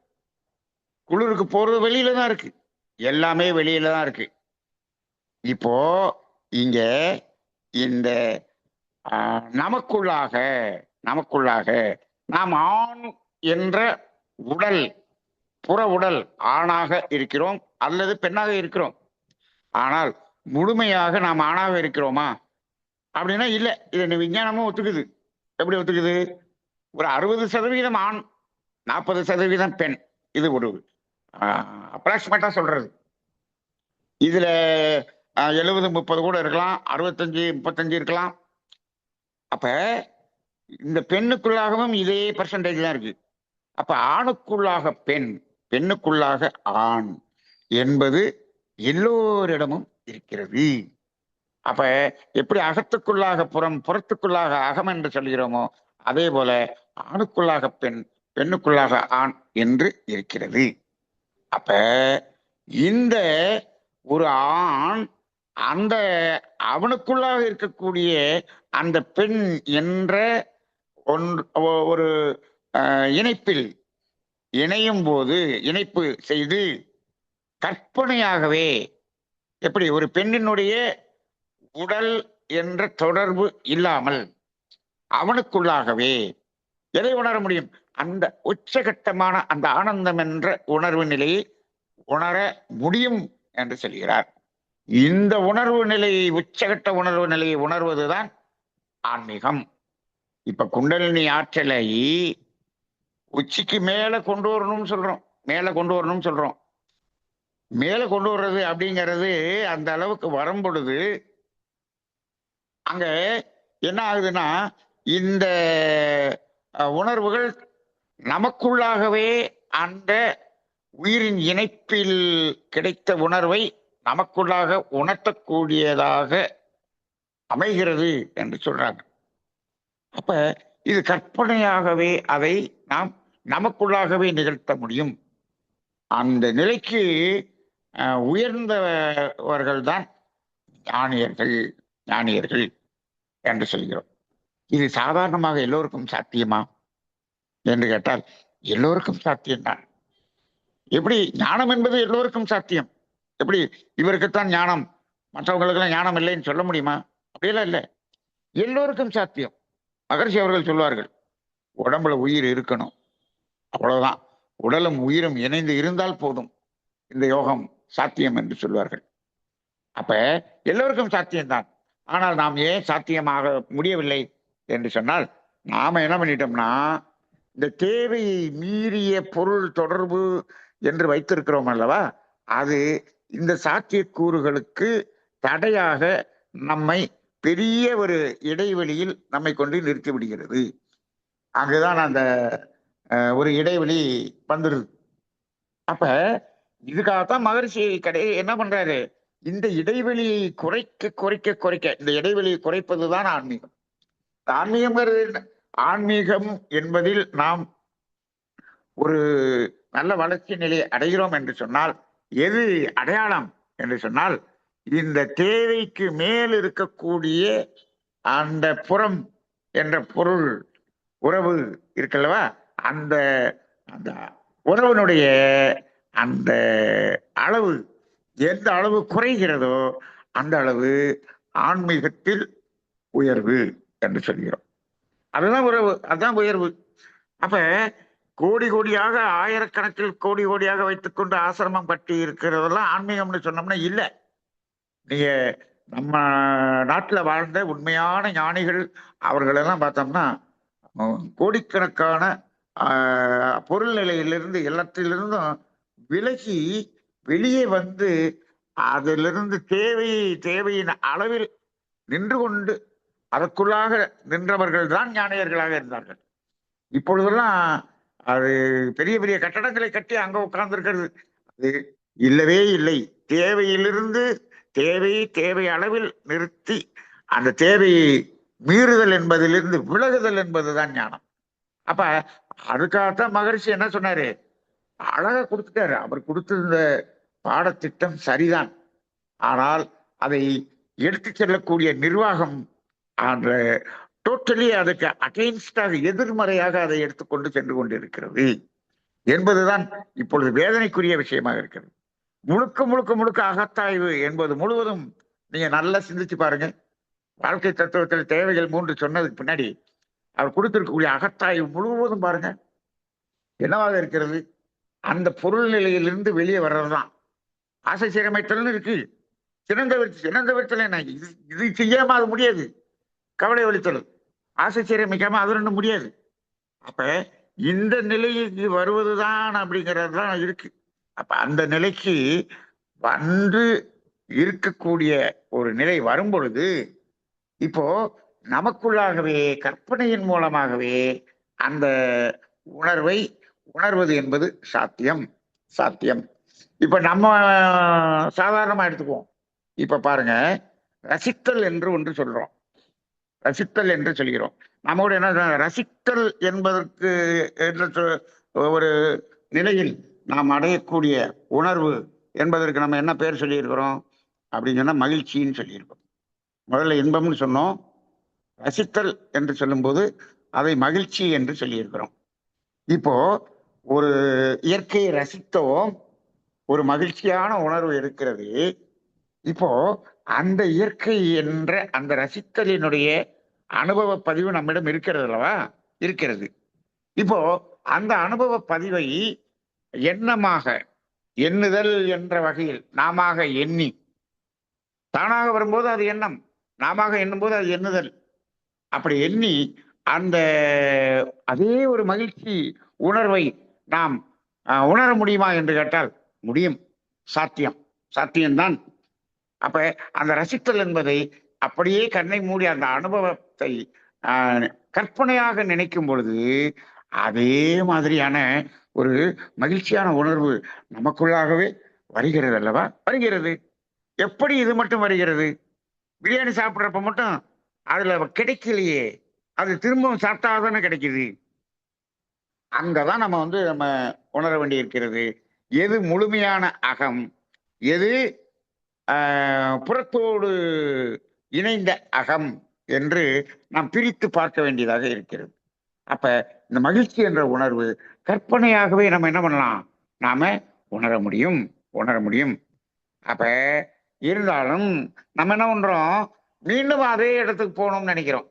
குளிருக்கு போறது வெளியில தான் இருக்கு, எல்லாமே வெளியில தான் இருக்கு. இப்போ இங்க இந்த நமக்குள்ளாக நமக்குள்ளாக நாம் ஆண் என்ற உடல், புற உடல் ஆணாக இருக்கிறோம் அல்லது பெண்ணாக இருக்கிறோம். ஆனால் முழுமையாக நாம் ஆணாக இருக்கிறோமா அப்படின்னா இல்ல. இது விஞ்ஞானமும் ஒத்துக்குது. எப்படி ஒத்துக்குது? ஒரு 60% ஆண், 40% பெண். இது ஒரு அப்ராக்சிமேட்டா சொல்றது. இதுல 70-30 கூட இருக்கலாம், 65-35 இருக்கலாம். அப்ப இந்த பெண்ணுக்குள்ளாகவும் இதே பர்சன்டேஜ் தான் இருக்கு. அப்ப ஆணுக்குள்ளாக பெண், பெண்ணுக்குள்ளாக ஆண் என்பது எல்லோரிடமும் இருக்கிறது. அப்ப எப்படி அகத்துக்குள்ளாக புறம், புறத்துக்குள்ளாக அகம் என்று சொல்கிறோமோ அதே போல ஆணுக்குள்ளாக பெண், பெண்ணுக்குள்ளாக ஆண் என்று இருக்கிறது. அப்ப இந்த ஒரு ஆண் அந்த அவனுக்குள்ளாக இருக்கக்கூடிய அந்த பெண் என்ற ஒரு இணைப்பில் இணையும் போது, இணைப்பு செய்து கற்பனையாகவே, எப்படி ஒரு பெண்ணினுடைய உடல் என்ற தொடர்பு இல்லாமல் அவனுக்குள்ளாகவே எதை உணர முடியும்? அந்த உச்சகட்டமான அந்த ஆனந்தம் என்ற உணர்வு நிலையை உணர முடியும் என்று சொல்கிறார். இந்த உணர்வு நிலையை, உச்சகட்ட உணர்வு நிலையை உணர்வதுதான் ஆன்மீகம். இப்ப குண்டலினி ஆற்றலை உச்சிக்கு மேல கொண்டு வரணும்னு சொல்றோம், மேல கொண்டு வரணும்னு சொல்றோம். மேல கொண்டு வர்றது அப்படிங்கிறது அந்த அளவுக்கு வரும் பொழுது அங்க என்ன ஆகுதுன்னா, இந்த உணர்வுகள் நமக்குள்ளாகவே அந்த உயிரின் இணைப்பில் கிடைத்த உணர்வை நமக்குள்ளாக உணர்த்தக்கூடியதாக அமைகிறது என்று சொல்றாங்க. அப்ப இது கற்பனையாகவே அதை நாம் நமக்குள்ளாகவே நிகழ்த்த முடியும். அந்த நிலைக்கு உயர்ந்தவர்கள் தான் ஞானியர்கள், ஞானியர்கள் என்று சொல்கிறோம். இது சாதாரணமாக எல்லோருக்கும் சாத்தியமா என்று கேட்டால் எல்லோருக்கும் சாத்தியம்தான். எப்படி ஞானம் என்பது எல்லோருக்கும் சாத்தியம். எப்படி இவருக்குத்தான் ஞானம், மற்றவங்களுக்கெல்லாம் ஞானம் இல்லைன்னு சொல்ல முடியுமா? அப்படியெல்லாம் இல்லை, எல்லோருக்கும் சாத்தியம். மகர்ஷி அவர்கள் சொல்வார்கள், உடம்புல உயிர் இருக்கணும், அவ்வளவுதான். உடலும் உயிரும் இணைந்து இருந்தால் போதும், இந்த யோகம் சாத்தியம் என்று சொல்வார்கள். அப்ப எல்லோருக்கும் சாத்தியம்தான். ஆனால் நாம் ஏன் சாத்தியமாக முடியவில்லை என்று சொன்னால், நாம என்ன பண்ணிட்டோம்னா, இந்த தேவையை மீறிய பொருள் தொடர்பு என்று வைத்திருக்கிறோம் அல்லவா, அது இந்த சாத்தியக்கூறுகளுக்கு தடையாக நம்மை பெரிய ஒரு இடைவெளியில் நம்மை கொண்டு நிறுத்தி விடுகிறது. அங்குதான் அந்த ஒரு இடைவெளி வந்துருது. அப்ப இதுக்காகத்தான் மகரிஷி என்ன பண்றாரு, இந்த இடைவெளியை குறைக்க குறைக்க குறைக்க, இந்த இடைவெளியை குறைப்பதுதான் ஆன்மீகம். ஆன்மீகம் ஆன்மீகம் என்பதில் நாம் ஒரு நல்ல வளர்ச்சி நிலையை அடைகிறோம் என்று சொன்னால், எது அடையாளம் என்று சொன்னால், இந்த தேவைக்கு மேல் இருக்கக்கூடிய அந்த புறம் என்ற பொருள் உறவு இருக்கல்லவா, அந்த அந்த உறவினுடைய அந்த அளவு எந்த அளவு குறைகிறதோ அந்த அளவு ஆன்மீகத்தில் உயர்வு என்று சொல்கிறோம். அதுதான் உறவு, அதுதான் உயர்வு. அப்ப கோடி கோடியாக, ஆயிரக்கணக்கில் கோடி கோடியாக வைத்துக்கொண்டு ஆசிரமம் கட்டி இருக்கிறதெல்லாம் ஆன்மீகம்னு சொன்னோம்னா இல்ல. நீங்க நம்ம நாட்டுல வாழ்ந்த உண்மையான ஞானிகள் அவர்களெல்லாம் பார்த்தோம்னா கோடிக்கணக்கான பொருள் நிலையிலிருந்து எல்லாத்திலிருந்தும் விலகி வெளியே வந்து அதிலிருந்து தேவையின் அளவில் நின்று கொண்டு அதற்குள்ளாக நின்றவர்கள் தான் ஞானியர்களாக இருந்தார்கள். இப்பொழுதெல்லாம் அது பெரிய பெரிய கட்டடங்களை கட்டி அங்க உட்கார்ந்து இருக்கிறது, அது இல்லவே இல்லை. தேவையிலிருந்து தேவை அளவில் நிறுத்தி அந்த தேவையை மீறுதல் என்பதிலிருந்து விலகுதல் என்பதுதான் ஞானம். அப்ப அதுக்காகத்தான் மகரிஷி என்ன சொன்னாரு, அழகா கொடுத்துட்டாரு. அவர் கொடுத்திருந்த பாடத்திட்டம் சரிதான். ஆனால் அதை எடுத்துச் செல்லக்கூடிய நிர்வாகம் அந்த டோட்டலி அதுக்கு அகைன்ஸ்டாக, எதிர்மறையாக அதை எடுத்துக்கொண்டு சென்று கொண்டிருக்கிறது என்பதுதான் இப்பொழுது வேதனைக்குரிய விஷயமாக இருக்கிறது. முழுக்க முழுக்க முழுக்க அகத்தாய்வு என்பது முழுவதும் நீங்க நல்லா சிந்திச்சு பாருங்க. வாழ்க்கை தத்துவத்தில் தேவைகள் 3 சொன்னதுக்கு பின்னாடி அவர் கொடுத்திருக்கக்கூடிய அகத்தாய்வு முழுவதும் பாருங்க என்னவாக இருக்கிறது. அந்த பொருள் நிலையிலிருந்து வெளியே வர்றதுதான் ஆசை சீரமைத்தல்னு இருக்கு. சிறந்த விருத்தல் என்ன, இது செய்யாம அது முடியாது. கவலை ஒழித்தல், ஆசை சீரமைக்காம அது ரெண்டும் முடியாது. அப்ப இந்த நிலைக்கு வருவதுதான் அப்படிங்கிறது தான் இருக்கு. அப்ப அந்த நிலைக்கு வந்து இருக்கக்கூடிய ஒரு நிலை வரும் பொழுது இப்போ நமக்குள்ளாகவே கற்பனையின் மூலமாகவே அந்த உணர்வை உணர்வது என்பது சாத்தியம். இப்ப நம்ம சாதாரணமா எடுத்துக்குவோம். இப்ப பாருங்க, ரசித்தல் என்று ஒன்று சொல்றோம். ரசித்தல் என்று சொல்கிறோம். நம்மோட என்ன ரசித்தல் என்பதற்கு ஒரு நிலையில் நாம் அடையக்கூடிய உணர்வு என்பதற்கு நம்ம என்ன பேர் சொல்லியிருக்கிறோம் அப்படின்னு சொன்னா மகிழ்ச்சின்னு சொல்லியிருக்கோம். முதல்ல இன்பம்னு சொன்னோம். ரசித்தல் என்று சொல்லும்போது அதை மகிழ்ச்சி என்று சொல்லியிருக்கிறோம். இப்போ ஒரு இயற்கையை ரசித்தோம், ஒரு மகிழ்ச்சியான உணர்வு இருக்கிறது. இப்போ அந்த இயற்கை என்ற அந்த ரசித்தலினுடைய அனுபவ பதிவு நம்மிடம் இருக்கிறது அல்லவா? இருக்கிறது. இப்போ அந்த அனுபவ பதிவை எண்ணமாக, எண்ணுதல் என்ற வகையில் நாம எண்ணி, தானாக வரும்போது அது எண்ணம், நாம எண்ணும் போது அது எண்ணுதல். அப்படி எண்ணி அந்த அதே ஒரு மகிழ்ச்சி உணர்வை நாம் உணர முடியுமா என்று கேட்டால் முடியும். சாத்தியம்தான். அப்ப அந்த ரசித்தல் என்பதை அப்படியே கண்ணை மூடி அந்த அனுபவத்தை கற்பனையாக நினைக்கும் பொழுது அதே மாதிரியான ஒரு மகிழ்ச்சியான உணர்வு நமக்குள்ளாகவே வருகிறது அல்லவா? வருகிறது. எப்படி இது மட்டும் வருகிறது? பிரியாணி சாப்பிட்றப்ப மட்டும் அதுல கிடைக்கலையே, அது திரும்பவும் சாப்பிட்டாதானே கிடைக்குது. அங்கதான் நம்ம உணர வேண்டி இருக்கிறது. எது முழுமையான அகம், எது புறத்தோடு இணைந்த அகம் என்று நாம் பிரித்து பார்க்க வேண்டியதாக இருக்கிறது. அப்ப இந்த மகிழ்ச்சி என்ற உணர்வு கற்பனையாகவே நம்ம என்ன பண்ணலாம், நாம உணர முடியும். அப்ப இருந்தாலும் நம்ம என்ன பண்றோம், மீண்டும் அதே இடத்துக்கு போகணும்னு நினைக்கிறோம்.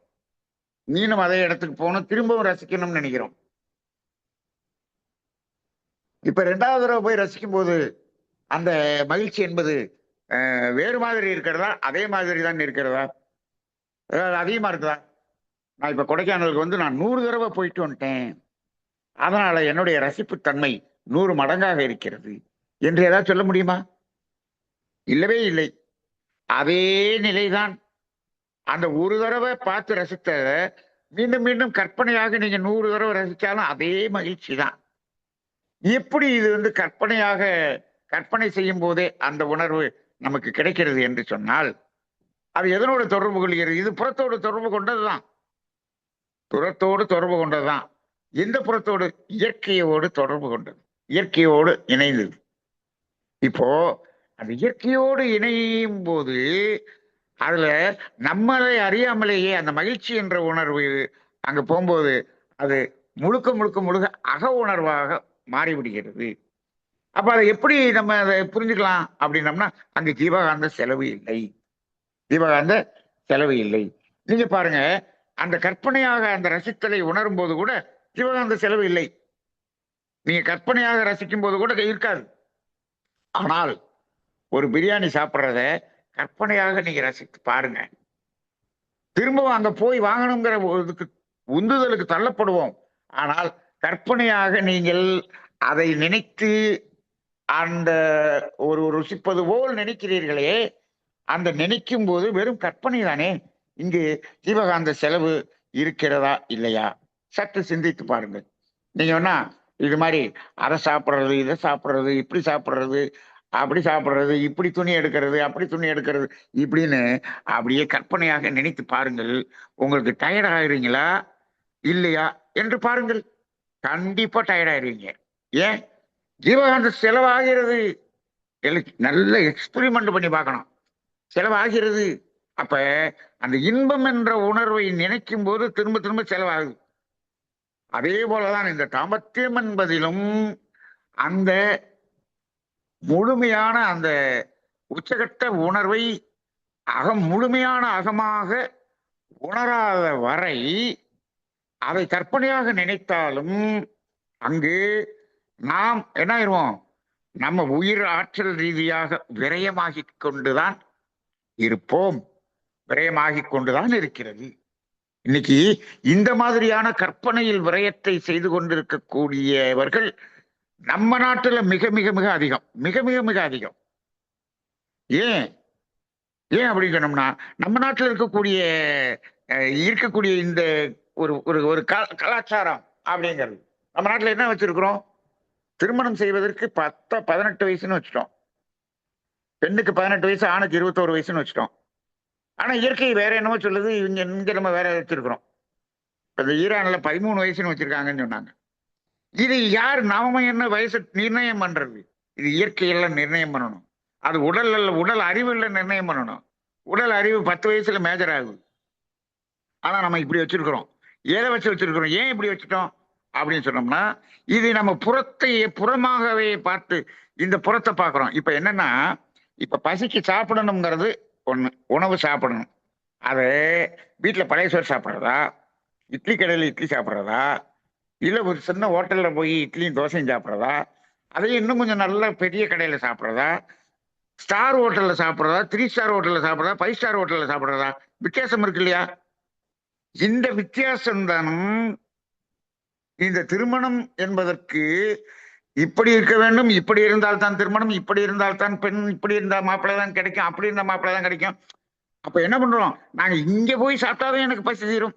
திரும்பவும் ரசிக்கணும்னு நினைக்கிறோம். இப்ப 2வது தடவை போய் ரசிக்கும் போது அந்த மகிழ்ச்சி என்பது வேறு மாதிரி இருக்கிறதா, அதே மாதிரி தான் இருக்கிறதா, அதிகமா இருக்குதா? நான் இப்ப கொடைக்கானலுக்கு வந்து நான் 100 தடவை போயிட்டு வந்துட்டேன், அதனால என்னுடைய ரசிப்பு தன்மை 100 மடங்காக இருக்கிறது என்று ஏதாவது சொல்ல முடியுமா? இல்லவே இல்லை. அதே நிலைதான். அந்த ஒரு தடவை பார்த்து ரசித்த மீண்டும் மீண்டும் கற்பனையாக நீங்க 100 தடவை ரசிச்சாலும் அதே மகிழ்ச்சி தான். எப்படி இது வந்து கற்பனை செய்யும் போதே அந்த உணர்வு நமக்கு கிடைக்கிறது என்று சொன்னால் அது எதனோடு தொடர்பு கொள்கிறது? இது புறத்தோடு தொடர்பு கொண்டதுதான். எந்த புறத்தோடு? இயற்கையோடு தொடர்பு கொண்டது, இயற்கையோடு இணைந்தது. இப்போ அந்த இயற்கையோடு இணையும் போது அதுல நம்மளை அறியாமலேயே அந்த மகிழ்ச்சி என்ற உணர்வு அங்க போகும்போது அது முழுக்க அக உணர்வாக மாறிவிடுகிறது. அப்ப அதை எப்படி நம்ம அதை புரிஞ்சுக்கலாம் அப்படின்னம்னா அங்க ஜீவகாந்த செலவு இல்லை. நீங்க பாருங்க, அந்த கற்பனையாக அந்த ரசித்தலை உணரும் போது கூட ஜீவகாந்த செலவு இல்லை. நீங்க கற்பனையாக ரசிக்கும் போது கூட இருக்காது. ஆனால் ஒரு பிரியாணி சாப்பிட்றத கற்பனையாக நீங்க ரசித்து பாருங்க, திரும்பவும் அங்க போய் வாங்கணுங்கிற உந்துதலுக்கு தள்ளப்படுவோம். ஆனால் கற்பனையாக நீங்கள் அதை நினைத்து அந்த ஒரு ருசிப்பது போல் நினைக்கிறீர்களே, அந்த நினைக்கும் போது வெறும் கற்பனை தானே. இங்கு ஜீவகாந்த செலவு இருக்கிறதா இல்லையா? சற்று சிந்தித்து பாருங்கள். நீங்க வேணா இது மாதிரி அதை சாப்பிட்றது, இதை சாப்பிட்றது, இப்படி சாப்பிட்றது, அப்படி சாப்பிட்றது, இப்படி துணி எடுக்கிறது, அப்படி துணி எடுக்கிறது, இப்படின்னு அப்படியே கற்பனையாக நினைத்து பாருங்கள். உங்களுக்கு டயர்ட் ஆகிறீங்களா இல்லையா என்று பாருங்கள். கண்டிப்பா டயர்ட் ஆயிருவீங்க. ஏன்? ஜீவகாந்த செலவாகிறது. நல்ல எக்ஸ்பெரிமெண்ட் பண்ணி பார்க்கணும். செலவாகிறது. அப்ப அந்த இன்பம் என்ற உணர்வை நினைக்கும் போது திரும்ப திரும்ப செலவாகுது. அதே போலதான் இந்த தாம்பத்தியம் என்பதிலும் அந்த முழுமையான அந்த உச்சகட்ட உணர்வை முழுமையான அகமாக உணராத வரை அதை கற்பனையாக நினைத்தாலும் அங்கு நாம் என்ன ஆயிடுவோம்? நம்ம உயிர் ஆற்றல் ரீதியாக விரயமாகிக் கொண்டுதான் இருப்போம். விரயமாகிக் கொண்டுதான் இருக்கிறது. இன்னைக்கு இந்த மாதிரியான கற்பனையில் விரயத்தை செய்து கொண்டிருக்கக்கூடியவர்கள் நம்ம நாட்டுல மிக மிக மிக அதிகம். மிக மிக மிக அதிகம். ஏன் ஏன் அப்படின்னு சொன்னோம்னா, நம்ம நாட்டில் இருக்கக்கூடிய இந்த ஒரு ஒரு ஒரு கலாச்சாரம் அப்படிங்கிறது, நம்ம நாட்டில் என்ன வச்சிருக்கிறோம்? திருமணம் செய்வதற்கு 18 வயசுன்னு வச்சுட்டோம். பெண்ணுக்கு 18 வயசு, ஆணுக்கு 21 வயசுன்னு வச்சுட்டோம். ஆனா இயற்கை வேற என்னமோ சொல்லுது, இங்க நம்ம வேற வச்சிருக்கிறோம். இந்த ஈரான்ல 13 வயசுன்னு வச்சிருக்காங்கன்னு சொன்னாங்க. இது யார் நாம என்ன வயசு நிர்ணயம் பண்றது? இது இயற்கையெல்லாம் நிர்ணயம் பண்ணணும். அது உடல் அறிவுல நிர்ணயம் பண்ணணும். உடல் அறிவு 10 வயசுல மேஜர் ஆகுது. ஆனா நம்ம இப்படி வச்சிருக்கிறோம். எதை வச்சு வச்சிருக்கிறோம்? ஏன் இப்படி வச்சுட்டோம் அப்படின்னு சொன்னோம்னா, இது நம்ம புறமாகவே பார்த்து இந்த புறத்தை பார்க்கிறோம். இப்ப என்னன்னா, இப்ப பசிக்கு சாப்பிடணுங்கிறது ஒண்ணு, உணவு சாப்பிடணும். அது வீட்டுல பழைய சோறு சாப்பிட்றதா, இட்லி கடையில இட்லி சாப்பிட்றதா, இல்ல ஒரு சின்ன ஹோட்டல்ல போய் இட்லியும் தோசையும் சாப்பிட்றதா, அதையும் இன்னும் கொஞ்சம் நல்ல பெரிய கடையில சாப்பிட்றதா, ஸ்டார் ஹோட்டல்ல சாப்பிட்றதா, 3 ஸ்டார் ஹோட்டல்ல சாப்பிட்றதா, 5 ஸ்டார் ஹோட்டல்ல சாப்பிட்றதா, வித்தியாசம் இருக்கு இல்லையா? இந்த வித்தியாசம் தானும் இந்த திருமணம் என்பதற்கு இப்படி இருக்க வேண்டும், இப்படி இருந்தால் தான் திருமணம், இப்படி இருந்தால் தான் பெண், இப்படி இருந்தா மாப்பிள்ளை தான் கிடைக்கும், அப்படி இருந்தா மாப்பிள்ளை தான் கிடைக்கும். அப்ப என்ன பண்றோம்? நாங்க இங்க போய் சாப்பிட்டாதான் எனக்கு பசி தீரும்.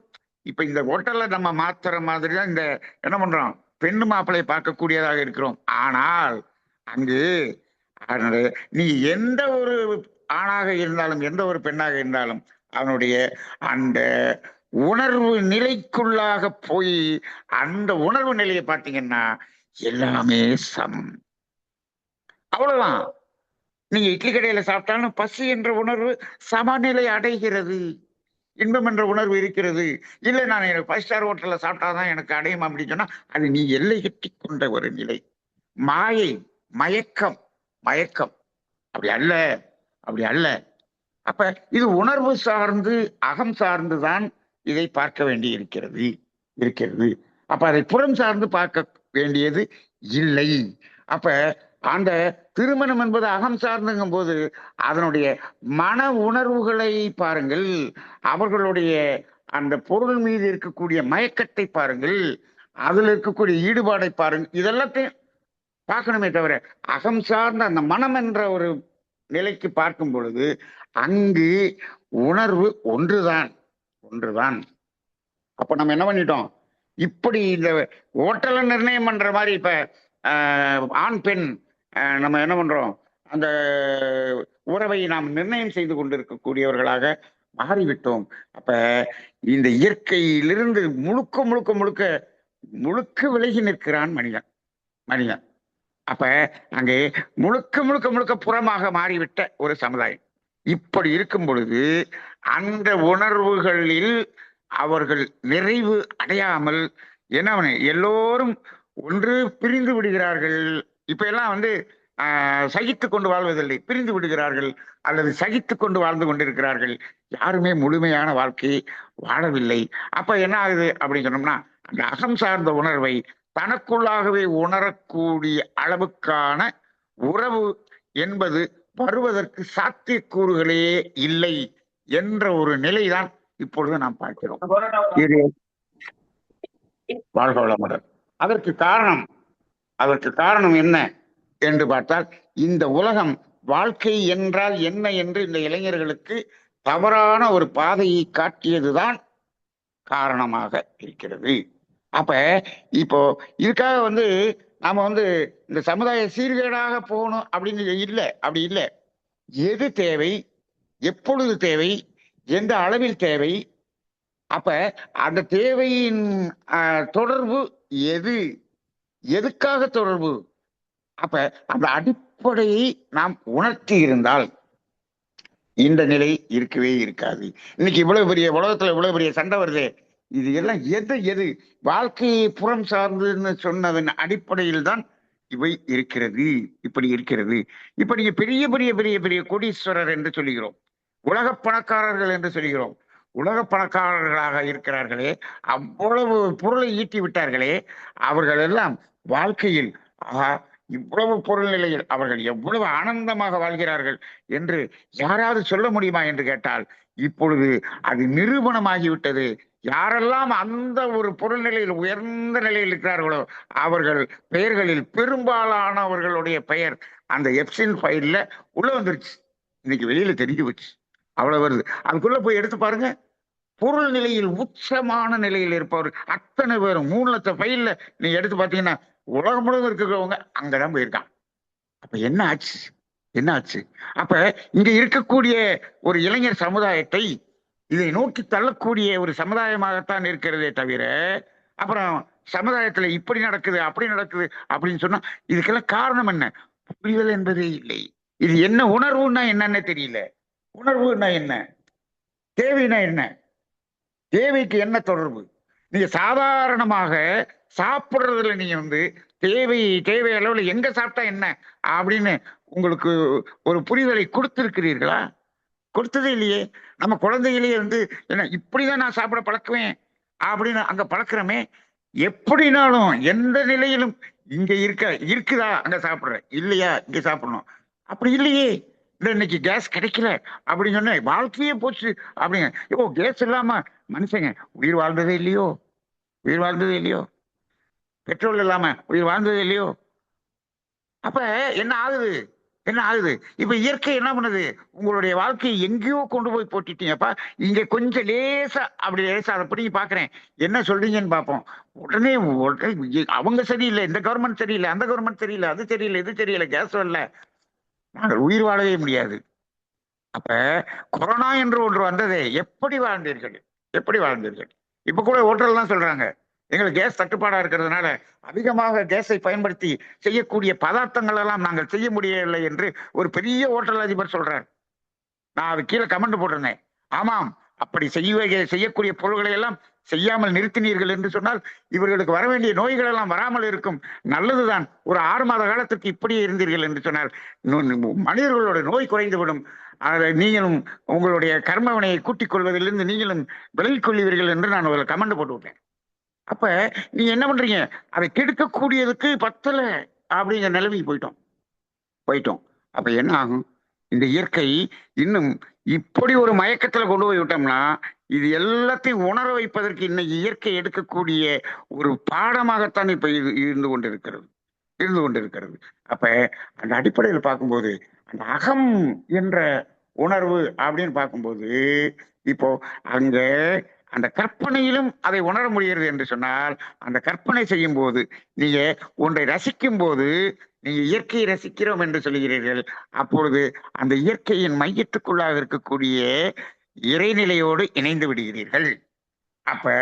இப்ப இந்த ஹோட்டல்ல நம்ம மாத்துற மாதிரி தான் இந்த என்ன பண்றோம்? பெண்ணு மாப்பிள்ளையை பார்க்கக்கூடியதாக இருக்கிறோம். ஆனால் அங்கு நீ எந்த ஒரு ஆணாக இருந்தாலும், எந்த ஒரு பெண்ணாக இருந்தாலும், அவனுடைய அந்த உணர்வு நிலைக்குள்ளாக போய் அந்த உணர்வு நிலையை பார்த்தீங்கன்னா எல்லாமே சமம். அவ்வளவுதான். நீங்க இட்லி கடையில சாப்பிட்டாலும் பசி என்ற உணர்வு சமநிலை அடைகிறது. இன்பம் என்ற உணர்வு இருக்கிறது. இல்லை நான் எனக்கு 5 ஸ்டார் ஹோட்டல்ல சாப்பிட்டாதான் எனக்கு அடையும் அப்படின்னு சொன்னா அது நீ எல்லை கட்டி கொண்ட ஒரு நிலை. மாயை, மயக்கம். மயக்கம். அப்படி அல்ல, அப்படி அல்ல. அப்ப இது உணர்வு சார்ந்து, அகம் சார்ந்துதான் இதை பார்க்க வேண்டி இருக்கிறது. அப்ப அதை புறம் சார்ந்து பார்க்க வேண்டியது இல்லை. அப்ப அந்த திருமணம் என்பது அகம் சார்ந்துங்கும் போது அதனுடைய மன உணர்வுகளை பாருங்கள், அவர்களுடைய அந்த பொருள் மீது இருக்கக்கூடிய மயக்கத்தை பாருங்கள், அதுல இருக்கக்கூடிய ஈடுபாடை பாருங்கள். இதெல்லாத்தையும் பார்க்கணுமே தவிர அகம் சார்ந்த அந்த மனம் என்ற ஒரு நிலைக்கு பார்க்கும் பொழுது அங்கு உணர்வு ஒன்றுதான். அப்ப நம்ம என்ன பண்ணிட்டோம்? இப்படி இந்த ஓட்டல நிர்ணயம் பண்ற மாதிரி இப்ப ஆண் பெண் நம்ம என்ன பண்றோம்? அந்த உறவை நாம் நிர்ணயம் செய்து கொண்டிருக்கக்கூடியவர்களாக மாறிவிட்டோம். அப்ப இந்த இயற்கையிலிருந்து முழுக்க விலகி நிற்கிறான் மனிதன். அப்ப அங்கே முழுக்க புறமாக மாறிவிட்ட ஒரு சமுதாயம். இப்படி இருக்கும் பொழுது அந்த உணர்வுகளில் அவர்கள் நிறைவு அடையாமல் என்ன எல்லோரும் ஒன்று பிரிந்து விடுகிறார்கள். இப்ப எல்லாம் சகித்து கொண்டு வாழ்வதில்லை, பிரிந்து விடுகிறார்கள் அல்லது சகித்து கொண்டு வாழ்ந்து கொண்டிருக்கிறார்கள். யாருமே முழுமையான வாழ்க்கையை வாழவில்லை. அப்ப என்ன ஆகுது அப்படின்னு சொன்னோம்னா, அந்த அகம் சார்ந்த உணர்வை தனக்குள்ளாகவே உணரக்கூடிய அளவுக்கான உறவு என்பது வருவதற்கு சாத்தியக்கூறுகளே இல்லை என்ற ஒரு நிலைதான் இப்பொழுது நாம் பார்க்கிறோம். இது வாழ்க வளமுடன். அதற்கு காரணம் என்ன என்று பார்த்தால், இந்த உலகம் வாழ்க்கை என்றால் என்ன என்று இந்த இளைஞர்களுக்கு தவறான ஒரு பாதையை காட்டியதுதான் காரணமாக இருக்கிறது. அப்ப இப்போ இதுக்காக நாம இந்த சமுதாய சீர்கேடாக போகணும் அப்படின்னு அப்படி இல்லை. எது தேவை, எப்பொழுது தேவை, எந்த அளவில் தேவை, அப்ப அந்த தேவையின் தொடர்பு எது, எதுக்காக தொடர்பு? அப்ப அந்த அடிப்படையை நாம் உணர்த்தி இருந்தால் இந்த நிலை இருக்கவே இருக்காது. இன்னைக்கு இவ்வளவு பெரிய உலகத்துல இவ்வளவு பெரிய சண்டை வருது, இது எல்லாம் எது வாழ்க்கையை புறம் சார்ந்துன்னு சொன்னதன் அடிப்படையில் தான் இவை இருக்கிறது. இப்படி இருக்கிறது. இப்ப நீங்க பெரிய பெரிய பெரிய பெரிய கோடீஸ்வரர் என்று சொல்லுகிறோம், உலக பணக்காரர்கள் என்று சொல்கிறோம். உலக பணக்காரர்களாக இருக்கிறார்களே, அவ்வளவு பொருளை ஈட்டி விட்டார்களே, அவர்கள் எல்லாம் வாழ்க்கையில் ஆஹா இவ்வளவு பொருள் நிலையில் அவர்கள் எவ்வளவு ஆனந்தமாக வாழ்கிறார்கள் என்று யாராவது சொல்ல முடியுமா என்று கேட்டால் இப்பொழுது அது நிரூபணமாகிவிட்டது. யாரெல்லாம் அந்த ஒரு பொருள் நிலையில் உயர்ந்த நிலையில் இருக்கிறார்களோ அவர்கள் பெயர்களில் பெரும்பாலானவர்களுடைய பெயர் அந்த எப்சின் ஃபைல்ல உள்ள வந்துருச்சு. இன்னைக்கு வெளியில தெரிஞ்சு வச்சு அவ்வளவு வருது. அதுக்குள்ள போய் எடுத்து பாருங்க, பொருள் நிலையில் உச்சமான நிலையில் இருப்பவர் அத்தனை பேரும் 3 லட்சம் ஃபைல்ல நீங்க எடுத்து பாத்தீங்கன்னா உலகம் முழுவதும் இருக்கிறவங்க அங்கதான் போயிருக்கான். அப்ப என்ன ஆச்சு, என்ன ஆச்சு? அப்ப இங்க இருக்கக்கூடிய ஒரு இளைஞர் சமுதாயத்தை இதை நோக்கி தள்ளக்கூடிய ஒரு சமுதாயமாகத்தான் இருக்கிறதே தவிர, அப்புறம் சமுதாயத்துல இப்படி நடக்குது அப்படி நடக்குது அப்படின்னு சொன்னா இதுக்கெல்லாம் காரணம் என்ன? புரிதல் என்பதே இல்லை. இது என்ன உணர்வுன்னா என்னன்னு தெரியல. உணர்வுன்னா என்ன, தேவைன்னா என்ன, தேவைக்கு என்ன தொடர்பு? நீங்க சாதாரணமாக சாப்பிடுறதுல நீங்க தேவை அளவுல எங்க சாப்பிட்டா என்ன அப்படின்னு உங்களுக்கு ஒரு புரிதலை கொடுத்திருக்கிறீர்களா? கொடுத்ததே இல்லையே. நம்ம குழந்தைகளே என்ன இப்படிதான் நான் சாப்பிட பழக்குவேன் அப்படின்னு அங்க பழக்கிறோமே. எப்படினாலும் எந்த நிலையிலும் இங்க இருக்குதா அங்க சாப்பிடுறேன், இல்லையா இங்க சாப்பிடணும். அப்படி இல்லையே. இன்னைக்கு கேஸ் கிடைக்கல அப்படின்னு சொன்ன வாழ்க்கையே போச்சு அப்படிங்க. இப்போ கேஸ் இல்லாம மனுஷங்க உயிர் வாழ்ந்ததே இல்லையோ, உயிர் வாழ்ந்ததே இல்லையோ. பெட்ரோல் இல்லாம உயிர் வாழ்ந்ததே இல்லையோ. அப்ப என்ன ஆகுது, என்ன ஆகுது? இப்ப இயற்கை என்ன பண்ணுது? உங்களுடைய வாழ்க்கையை எங்கேயோ கொண்டு போய் போட்டுட்டீங்கப்பா, இங்க கொஞ்சம் லேசா அப்படி லேசா அதை பிடிங்கி பாக்குறேன், என்ன சொல்றீங்கன்னு பார்ப்போம். உடனே அவங்க சரியில்லை, இந்த கவர்மெண்ட் சரியில்லை, அந்த கவர்மெண்ட் சரியில்லை, அது தெரியல, இது தெரியல, கேஸ் வரல, நாங்கள் உயிர் வாழவே முடியாது. அப்ப கொரோனா என்று ஒன்று வந்ததே, எப்படி வாழ்ந்தீர்கள், எப்படி வாழ்ந்தீர்கள்? இப்ப கூட ஹோட்டல் தான் சொல்றாங்க, எங்களுக்கு கேஸ் தட்டுப்பாடா இருக்கிறதுனால அதிகமாக கேஸை பயன்படுத்தி செய்யக்கூடிய பதார்த்தங்கள் எல்லாம் நாங்கள் செய்ய முடியவில்லை என்று ஒரு பெரிய ஹோட்டல் அதிபர் சொல்றார். நான் அது கீழே கமெண்ட் போட்டிருந்தேன். ஆமாம், அப்படி செய்யக்கூடிய பொருள்களை எல்லாம் செய்யாமல் நிறுத்தினீர்கள் என்று சொன்னால் இவர்களுக்கு வர வேண்டிய நோய்கள் எல்லாம் வராமல் இருக்கும். நல்லதுதான். ஒரு 6 மாத காலத்துக்கு இப்படியே இருந்தீர்கள் என்று சொன்னால் மனிதர்களோட நோய் குறைந்துவிடும். நீங்களும் உங்களுடைய கர்மவினையை கூட்டிக் கொள்வதிலிருந்து நீங்களும் விலகிக் கொள்வீர்கள் என்று நான் ஒரு கமெண்ட் போட்டு விட்டேன். அப்ப நீங்க என்ன பண்றீங்க? அதை கெடுக்கக்கூடியதுக்கு பத்தல அப்படிங்கிற நிலைமைக்கு போயிட்டோம். அப்ப என்ன ஆகும்? இந்த இயற்கை இன்னும் இப்படி ஒரு மயக்கத்துல கொண்டு போய் விட்டோம்னா இது எல்லாத்தையும் உணர வைப்பதற்கு இன்னைக்கு இயற்கை எடுக்கக்கூடிய ஒரு பாடமாகத்தான் இப்ப இருந்து கொண்டிருக்கிறது. அப்ப அந்த அடிப்படையில் பார்க்கும்போது அந்த அகம் என்ற உணர்வு அப்படின்னு பார்க்கும்போது இப்போ அங்க அந்த கற்பனையிலும் அதை உணர முடிகிறது என்று சொன்னால், அந்த கற்பனை செய்யும் போது நீங்க ஒன்றை ரசிக்கும் போது நீங்க இயற்கையை ரசிக்கிறோம் என்று சொல்கிறீர்கள். அப்பொழுது அந்த இயற்கையின் மையத்துக்குள்ளாக இருக்கக்கூடிய இறைநிலையோடு இணைந்து விடுகிறீர்கள். அப்ப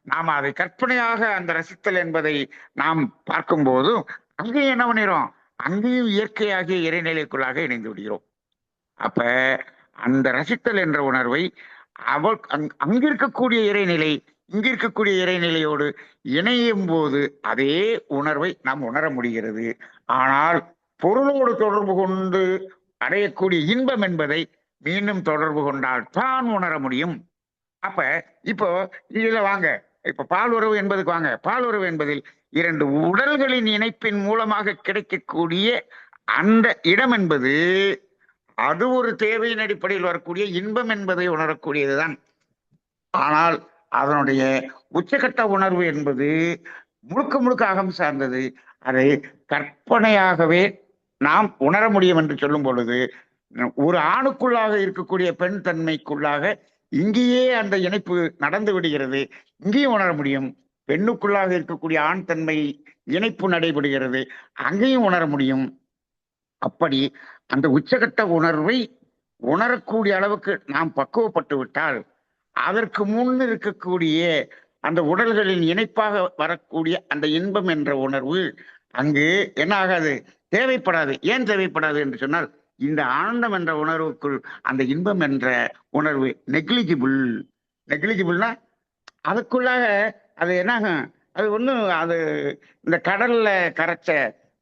நாம அதை கற்பனையாக அந்த ரசித்தல் என்பதை நாம் பார்க்கும் போதும் அங்கேயும் என்ன பண்ணிடும், அங்கேயும் இயற்கையாகிய இறைநிலைக்குள்ளாக இணைந்து விடுகிறோம். அப்ப அந்த ரசித்தல் என்ற உணர்வை அங்கிருக்கக்கூடிய இறைநிலை இங்கிருக்கக்கூடிய இறைநிலையோடு இணையும் போது அதே உணர்வை நாம் உணர முடிகிறது. ஆனால் பொருளோடு தொடர்பு கொண்டு அடையக்கூடிய இன்பம் என்பதை மீண்டும் தொடர்பு கொண்டால் தான் உணர முடியும். அப்ப இப்போ இதுல வாங்க, இப்ப பால் உறவு என்பதுக்கு வாங்க. பால் உறவு என்பதில் 2 உடல்களின் இணைப்பின் மூலமாக கிடைக்கக்கூடிய அந்த இடம் என்பது அது ஒரு தேவையின் அடிப்படையில் வரக்கூடிய இன்பம் என்பதை உணரக்கூடியதுதான். ஆனால் அதனுடைய உச்சகட்ட உணர்வு என்பது முழுக்க முழுக்க அகம் சார்ந்தது. அதை கற்பனையாகவே நாம் உணர முடியும் என்று சொல்லும் பொழுது ஒரு ஆணுக்குள்ளாக இருக்கக்கூடிய பெண் தன்மைக்குள்ளாக இங்கேயே அந்த இணைப்பு நடந்து விடுகிறது. இங்கேயும் உணர முடியும். பெண்ணுக்குள்ளாக இருக்கக்கூடிய ஆண் தன்மை இணைப்பு நடைபெறுகிறது, அங்கேயும் உணர முடியும். அப்படி அந்த உச்சகட்ட உணர்வை உணரக்கூடிய அளவுக்கு நாம் பக்குவப்பட்டு விட்டால் அதற்கு முன் இருக்கக்கூடிய அந்த உடல்களின் இணைப்பாக வரக்கூடிய அந்த இன்பம் என்ற உணர்வு அங்கு என்ன ஆகாது, தேவைப்படாது. ஏன் தேவைப்படாது என்று சொன்னால், இந்த ஆனந்தம் என்ற உணர்வுக்குள் அந்த இன்பம் என்ற உணர்வு நெக்லிஜிபிள். நெக்லிஜிபிள்னா அதுக்குள்ளாக அது என்னாகும், அது ஒன்றும் அது இந்த கடல்ல கரைச்ச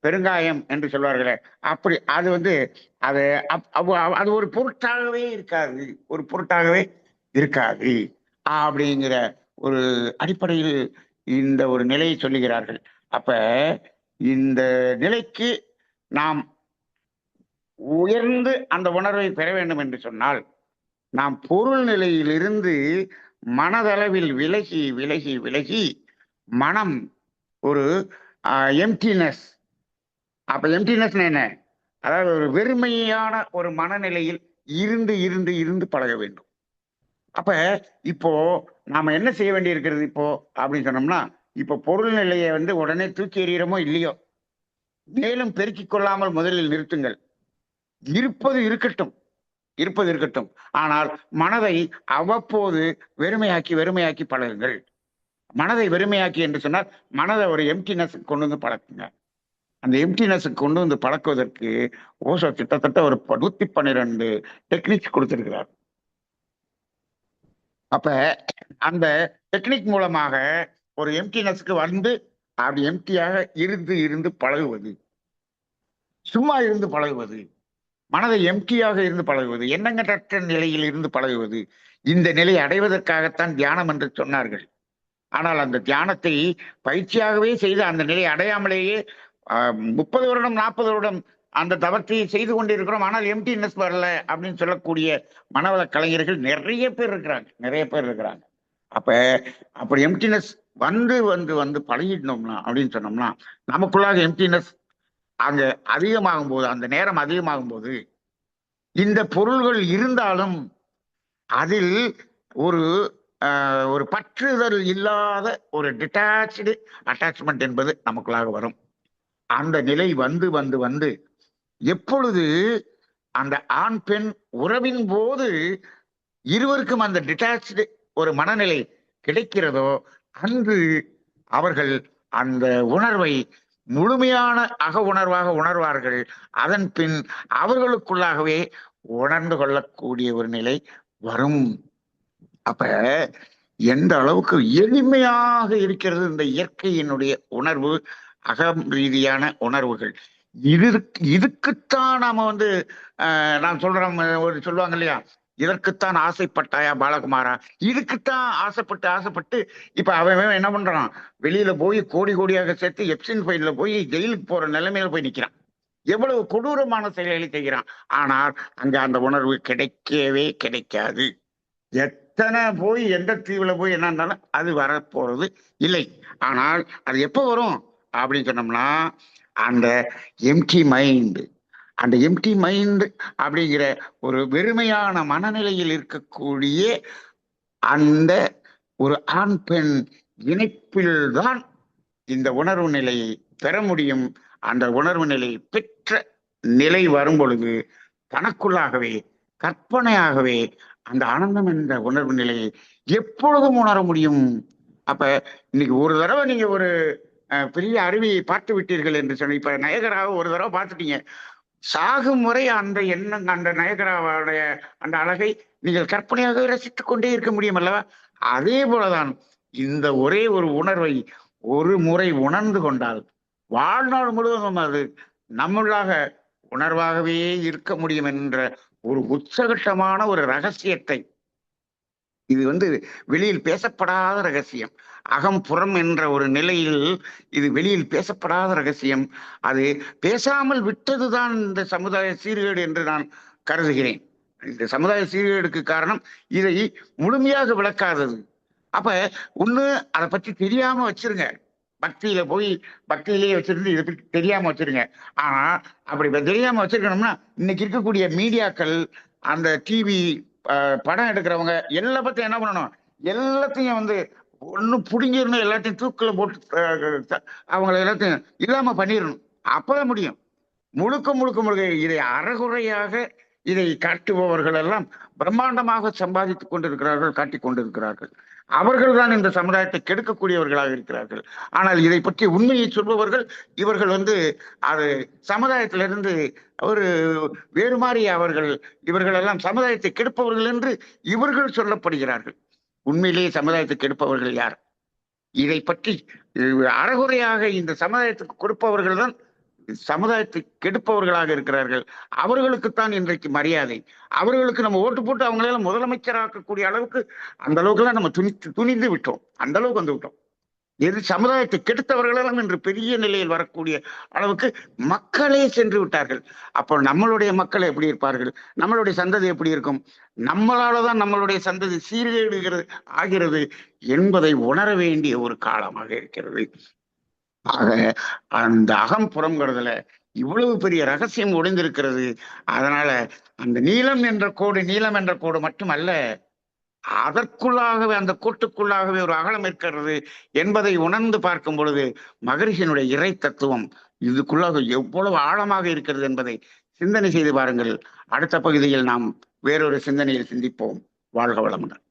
பெருங்காயம் என்று சொல்வார்களே, அப்படி அது அது அது ஒரு பொருட்டாகவே இருக்காது, ஒரு பொருட்டாகவே இருக்காது அப்படிங்கிற ஒரு அடிப்படையில் இந்த ஒரு நிலையை சொல்லுகிறார்கள். அப்ப இந்த நிலைக்கு நாம் உயர்ந்து அந்த உணர்வை பெற வேண்டும் என்று சொன்னால், நாம் பொருள் நிலையிலிருந்து மனதளவில் விலகி விலகி விலகி மனம் ஒரு எம்டினஸ். அப்ப எம்டினஸ் என்ன, அதாவது ஒரு வெறுமையான ஒரு மனநிலையில் இருந்து இருந்து இருந்து பழக வேண்டும். அப்ப இப்போ நாம என்ன செய்ய வேண்டி இருக்கிறது இப்போ அப்படின்னு சொன்னோம்னா, இப்போ பொருள் நிலையை உடனே தூக்கி எறிகிறோமோ இல்லையோ, மேலும் பெருக்கிக் கொள்ளாமல் முதலில் நிறுத்துங்கள். இருப்பது இருக்கட்டும், இருப்பது இருக்கட்டும். ஆனால் மனதை அவ்வப்போது வெறுமையாக்கி வெறுமையாக்கி பழகுங்கள். மனதை வெறுமையாக்கி என்று சொன்னால், மனதை ஒரு எம்டினஸ் கொண்டு வந்து பழக்குங்க. அந்த எம்டினஸ் கொண்டு வந்து பழக்குவதற்கு ஓஷோ கிட்டத்தட்ட ஒரு 112 டெக்னிக்ஸ் கொடுத்திருக்கிறார். அப்ப அந்த டெக்னிக் மூலமாக ஒரு எம்டினஸ்க்கு அப்படி எம்டியாக இருந்து இருந்து பழகுவது, சும்மா இருந்து பழகுவது, மனதை எம்டியாக இருந்து பழகுவது, எண்ணங்கட்ட நிலையில் இருந்து பழகுவது, இந்த நிலை அடைவதற்காகத்தான் தியானம் என்று சொன்னார்கள். ஆனால் அந்த தியானத்தை பயிற்சியாகவே செய்து அந்த நிலை அடையாமலேயே 30 வருடம் 40 வருடம் அந்த தவத்தை செய்து கொண்டிருக்கிறோம். ஆனால் எம்டினஸ் வரல அப்படின்னு சொல்லக்கூடிய மனவள கலைஞர்கள் நிறைய பேர் இருக்கிறாங்க, நிறைய பேர் இருக்கிறாங்க. அப்ப அப்படி எம்டினஸ் வந்து வந்து வந்து பழகிட்டோம்னா அப்படின்னு சொன்னோம்னா, நமக்குள்ளாக எம்டினஸ் அங்க அதிகமாகும் போது, அந்த நேரம் அதிகமாகும் போது, இந்த பொருள்கள் இருந்தாலும் அதில் ஒரு ஒரு பற்றுதல் இல்லாத ஒரு டிட்டாச்சு அட்டாச்மெண்ட் என்பது நமக்குள்ளாக வரும். அந்த நிலை வந்து வந்து வந்து எப்பொழுது அந்த ஆண் பெண் உறவின் போது இருவருக்கும் அந்த டிட்டாச்சு ஒரு மனநிலை கிடைக்கிறதோ, அன்று அவர்கள் அந்த உணர்வை முழுமையான அக உணர்வாக உணர்வார்கள். அதன் பின் அவர்களுக்குள்ளாகவே உணர்ந்து கொள்ளக்கூடிய ஒரு நிலை வரும். அப்ப எந்த அளவுக்கு எளிமையாக இருக்கிறது இந்த இயற்கையினுடைய உணர்வு, அகம் ரீதியான உணர்வுகள். இதுக்குத்தான் நாம நான் சொல்றோம், ஒரு சொல்லுவாங்க இல்லையா, இதற்குத்தான் ஆசைப்பட்டாயா பாலகுமாரா, இதுக்குத்தான் ஆசைப்பட்டு ஆசைப்பட்டு இப்ப அவன் என்ன பண்றான், வெளியில போய் கோடி கோடியாக சேர்த்து எப்சின் ஃபைல்ல போய் ஜெயிலுக்கு போற நிலைமையில போய் நிக்கிறான். எவ்வளவு கொடூரமான செயல்களை செய்கிறான். ஆனால் அங்க அந்த உணர்வு கிடைக்கவே கிடைக்காது. எத்தனை போய் எந்த தீவுல போய் என்ன இருந்தாலும் அது வரப்போறது இல்லை. ஆனால் அது எப்போ வரும் அப்படின்னு சொன்னோம்னா, அந்த எம்டி மைண்ட், அந்த எம்டி மைண்ட் அப்படிங்கிற ஒரு வெறுமையான மனநிலையில் இருக்கக்கூடிய அந்த ஒரு ஆண் பெண் இணைப்பில் தான் இந்த உணர்வு நிலையை பெற முடியும். அந்த உணர்வு நிலையை பெற்ற நிலை வரும் பொழுது தனக்குள்ளாகவே கற்பனையாகவே அந்த ஆனந்தம் என்ற உணர்வு நிலையை எப்பொழுதும் உணர முடியும். அப்ப இன்னைக்கு ஒரு தடவை நீங்க ஒரு பெரிய அருவியை பார்த்து விட்டீர்கள் என்று சொன்ன, இப்ப நயகராவை ஒரு தடவை பார்த்துட்டீங்க, சாகும் முறை அந்த எண்ணம், அந்த நயகராவுடைய அந்த அழகை நீங்கள் கற்பனையாக ரசித்துக் கொண்டே இருக்க முடியும் அல்லவா? அதே போலதான் இந்த ஒரே ஒரு உணர்வை ஒரு முறை உணர்ந்து கொண்டால் வாழ்நாள் முழுவதும் அது நம்மளாக உணர்வாகவே இருக்க முடியும் என்ற ஒரு உச்சகட்டமான ஒரு ரகசியத்தை, இது வெளியில் பேசப்படாத ரகசியம், அகம் புறம் என்ற ஒரு நிலையில் இது வெளியில் பேசப்படாத ரகசியம். அது பேசாமல் விட்டதுதான் இந்த சமுதாய சீர்கேடு என்று நான் கருதுகிறேன். இந்த சமுதாய சீர்கேடுக்கு காரணம் இதை முழுமையாக விளக்காதது. அப்ப ஒண்ணு அதை பற்றி தெரியாம வச்சிருங்க, பக்தியில போய் பக்தியிலேயே வச்சிருந்து இதை பற்றி தெரியாம வச்சிருங்க. ஆனா அப்படி தெரியாம வச்சிருக்கணும்னா, இன்னைக்கு இருக்கக்கூடிய மீடியாக்கள், அந்த டிவி படம் எடுக்கிறவங்க எல்லா பத்தியும் என்ன பண்ணணும், எல்லாத்தையும் ஒண்ணு புடிங்கிடணும், எல்லாத்தையும் தூக்கில போட்டு அவங்கள எல்லாத்தையும் இல்லாம பண்ணிடணும். அப்பதான் முடியும். முழுக்க முழுக்க முழுக்க இதை அறகுறையாக இதை காட்டுபவர்கள் எல்லாம் பிரம்மாண்டமாக சம்பாதித்துக் கொண்டிருக்கிறார்கள், காட்டிக் கொண்டிருக்கிறார்கள். அவர்கள் தான் இந்த சமுதாயத்தை கெடுக்கக்கூடியவர்களாக இருக்கிறார்கள். ஆனால் இதை பற்றி உண்மையை சொல்பவர்கள் இவர்கள் அது சமுதாயத்திலிருந்து ஒரு வேறு மாதிரி இவர்கள் எல்லாம் சமுதாயத்தை கெடுப்பவர்கள் என்று இவர்கள் சொல்லப்படுகிறார்கள். உண்மையிலேயே சமுதாயத்தை கெடுப்பவர்கள் யார்? இதை பற்றி அறகுறையாக இந்த சமுதாயத்துக்கு கொடுப்பவர்கள் தான் சமுதாயத்தை கெடுப்பவர்களாக இருக்கிறார்கள். அவர்களுக்குத்தான் இன்றைக்கு மரியாதை. அவர்களுக்கு நம்ம ஓட்டு போட்டு அவங்களெல்லாம் முதலமைச்சராக்கக்கூடிய அளவுக்கு அந்த அளவுக்கு எல்லாம் நம்ம துணிந்து விட்டோம். அந்த அளவுக்கு வந்து விட்டோம். எது சமுதாயத்தை கெடுத்தவர்களெல்லாம் இன்று பெரிய நிலையில் வரக்கூடிய அளவுக்கு மக்களே சென்று விட்டார்கள். அப்போ நம்மளுடைய மக்கள் எப்படி இருப்பார்கள்? நம்மளுடைய சந்ததி எப்படி இருக்கும்? நம்மளாலதான் நம்மளுடைய சந்ததி சீர்கேடுகிறது ஆகிறது என்பதை உணர வேண்டிய ஒரு காலமாக இருக்கிறது. ஆக அந்த அகம்புறம்ங்கிறதுல இவ்வளவு பெரிய ரகசியம் ஒளிந்திருக்கிறது. அதனால அந்த நீலம் என்ற கோடு மட்டுமல்ல, அதற்குள்ளாகவே அந்த கோட்டுக்குள்ளாகவே ஒரு அகலம் இருக்கிறது என்பதை உணர்ந்து பார்க்கும் பொழுது மகரிஷியினுடைய இறை தத்துவம் இதுக்குள்ளாக எவ்வளவு ஆழமாக இருக்கிறது என்பதை சிந்தனை செய்து பாருங்கள். அடுத்த பகுதியில் நாம் வேறொரு சிந்தனையில் சிந்திப்போம். வாழ்க வளமுடன்.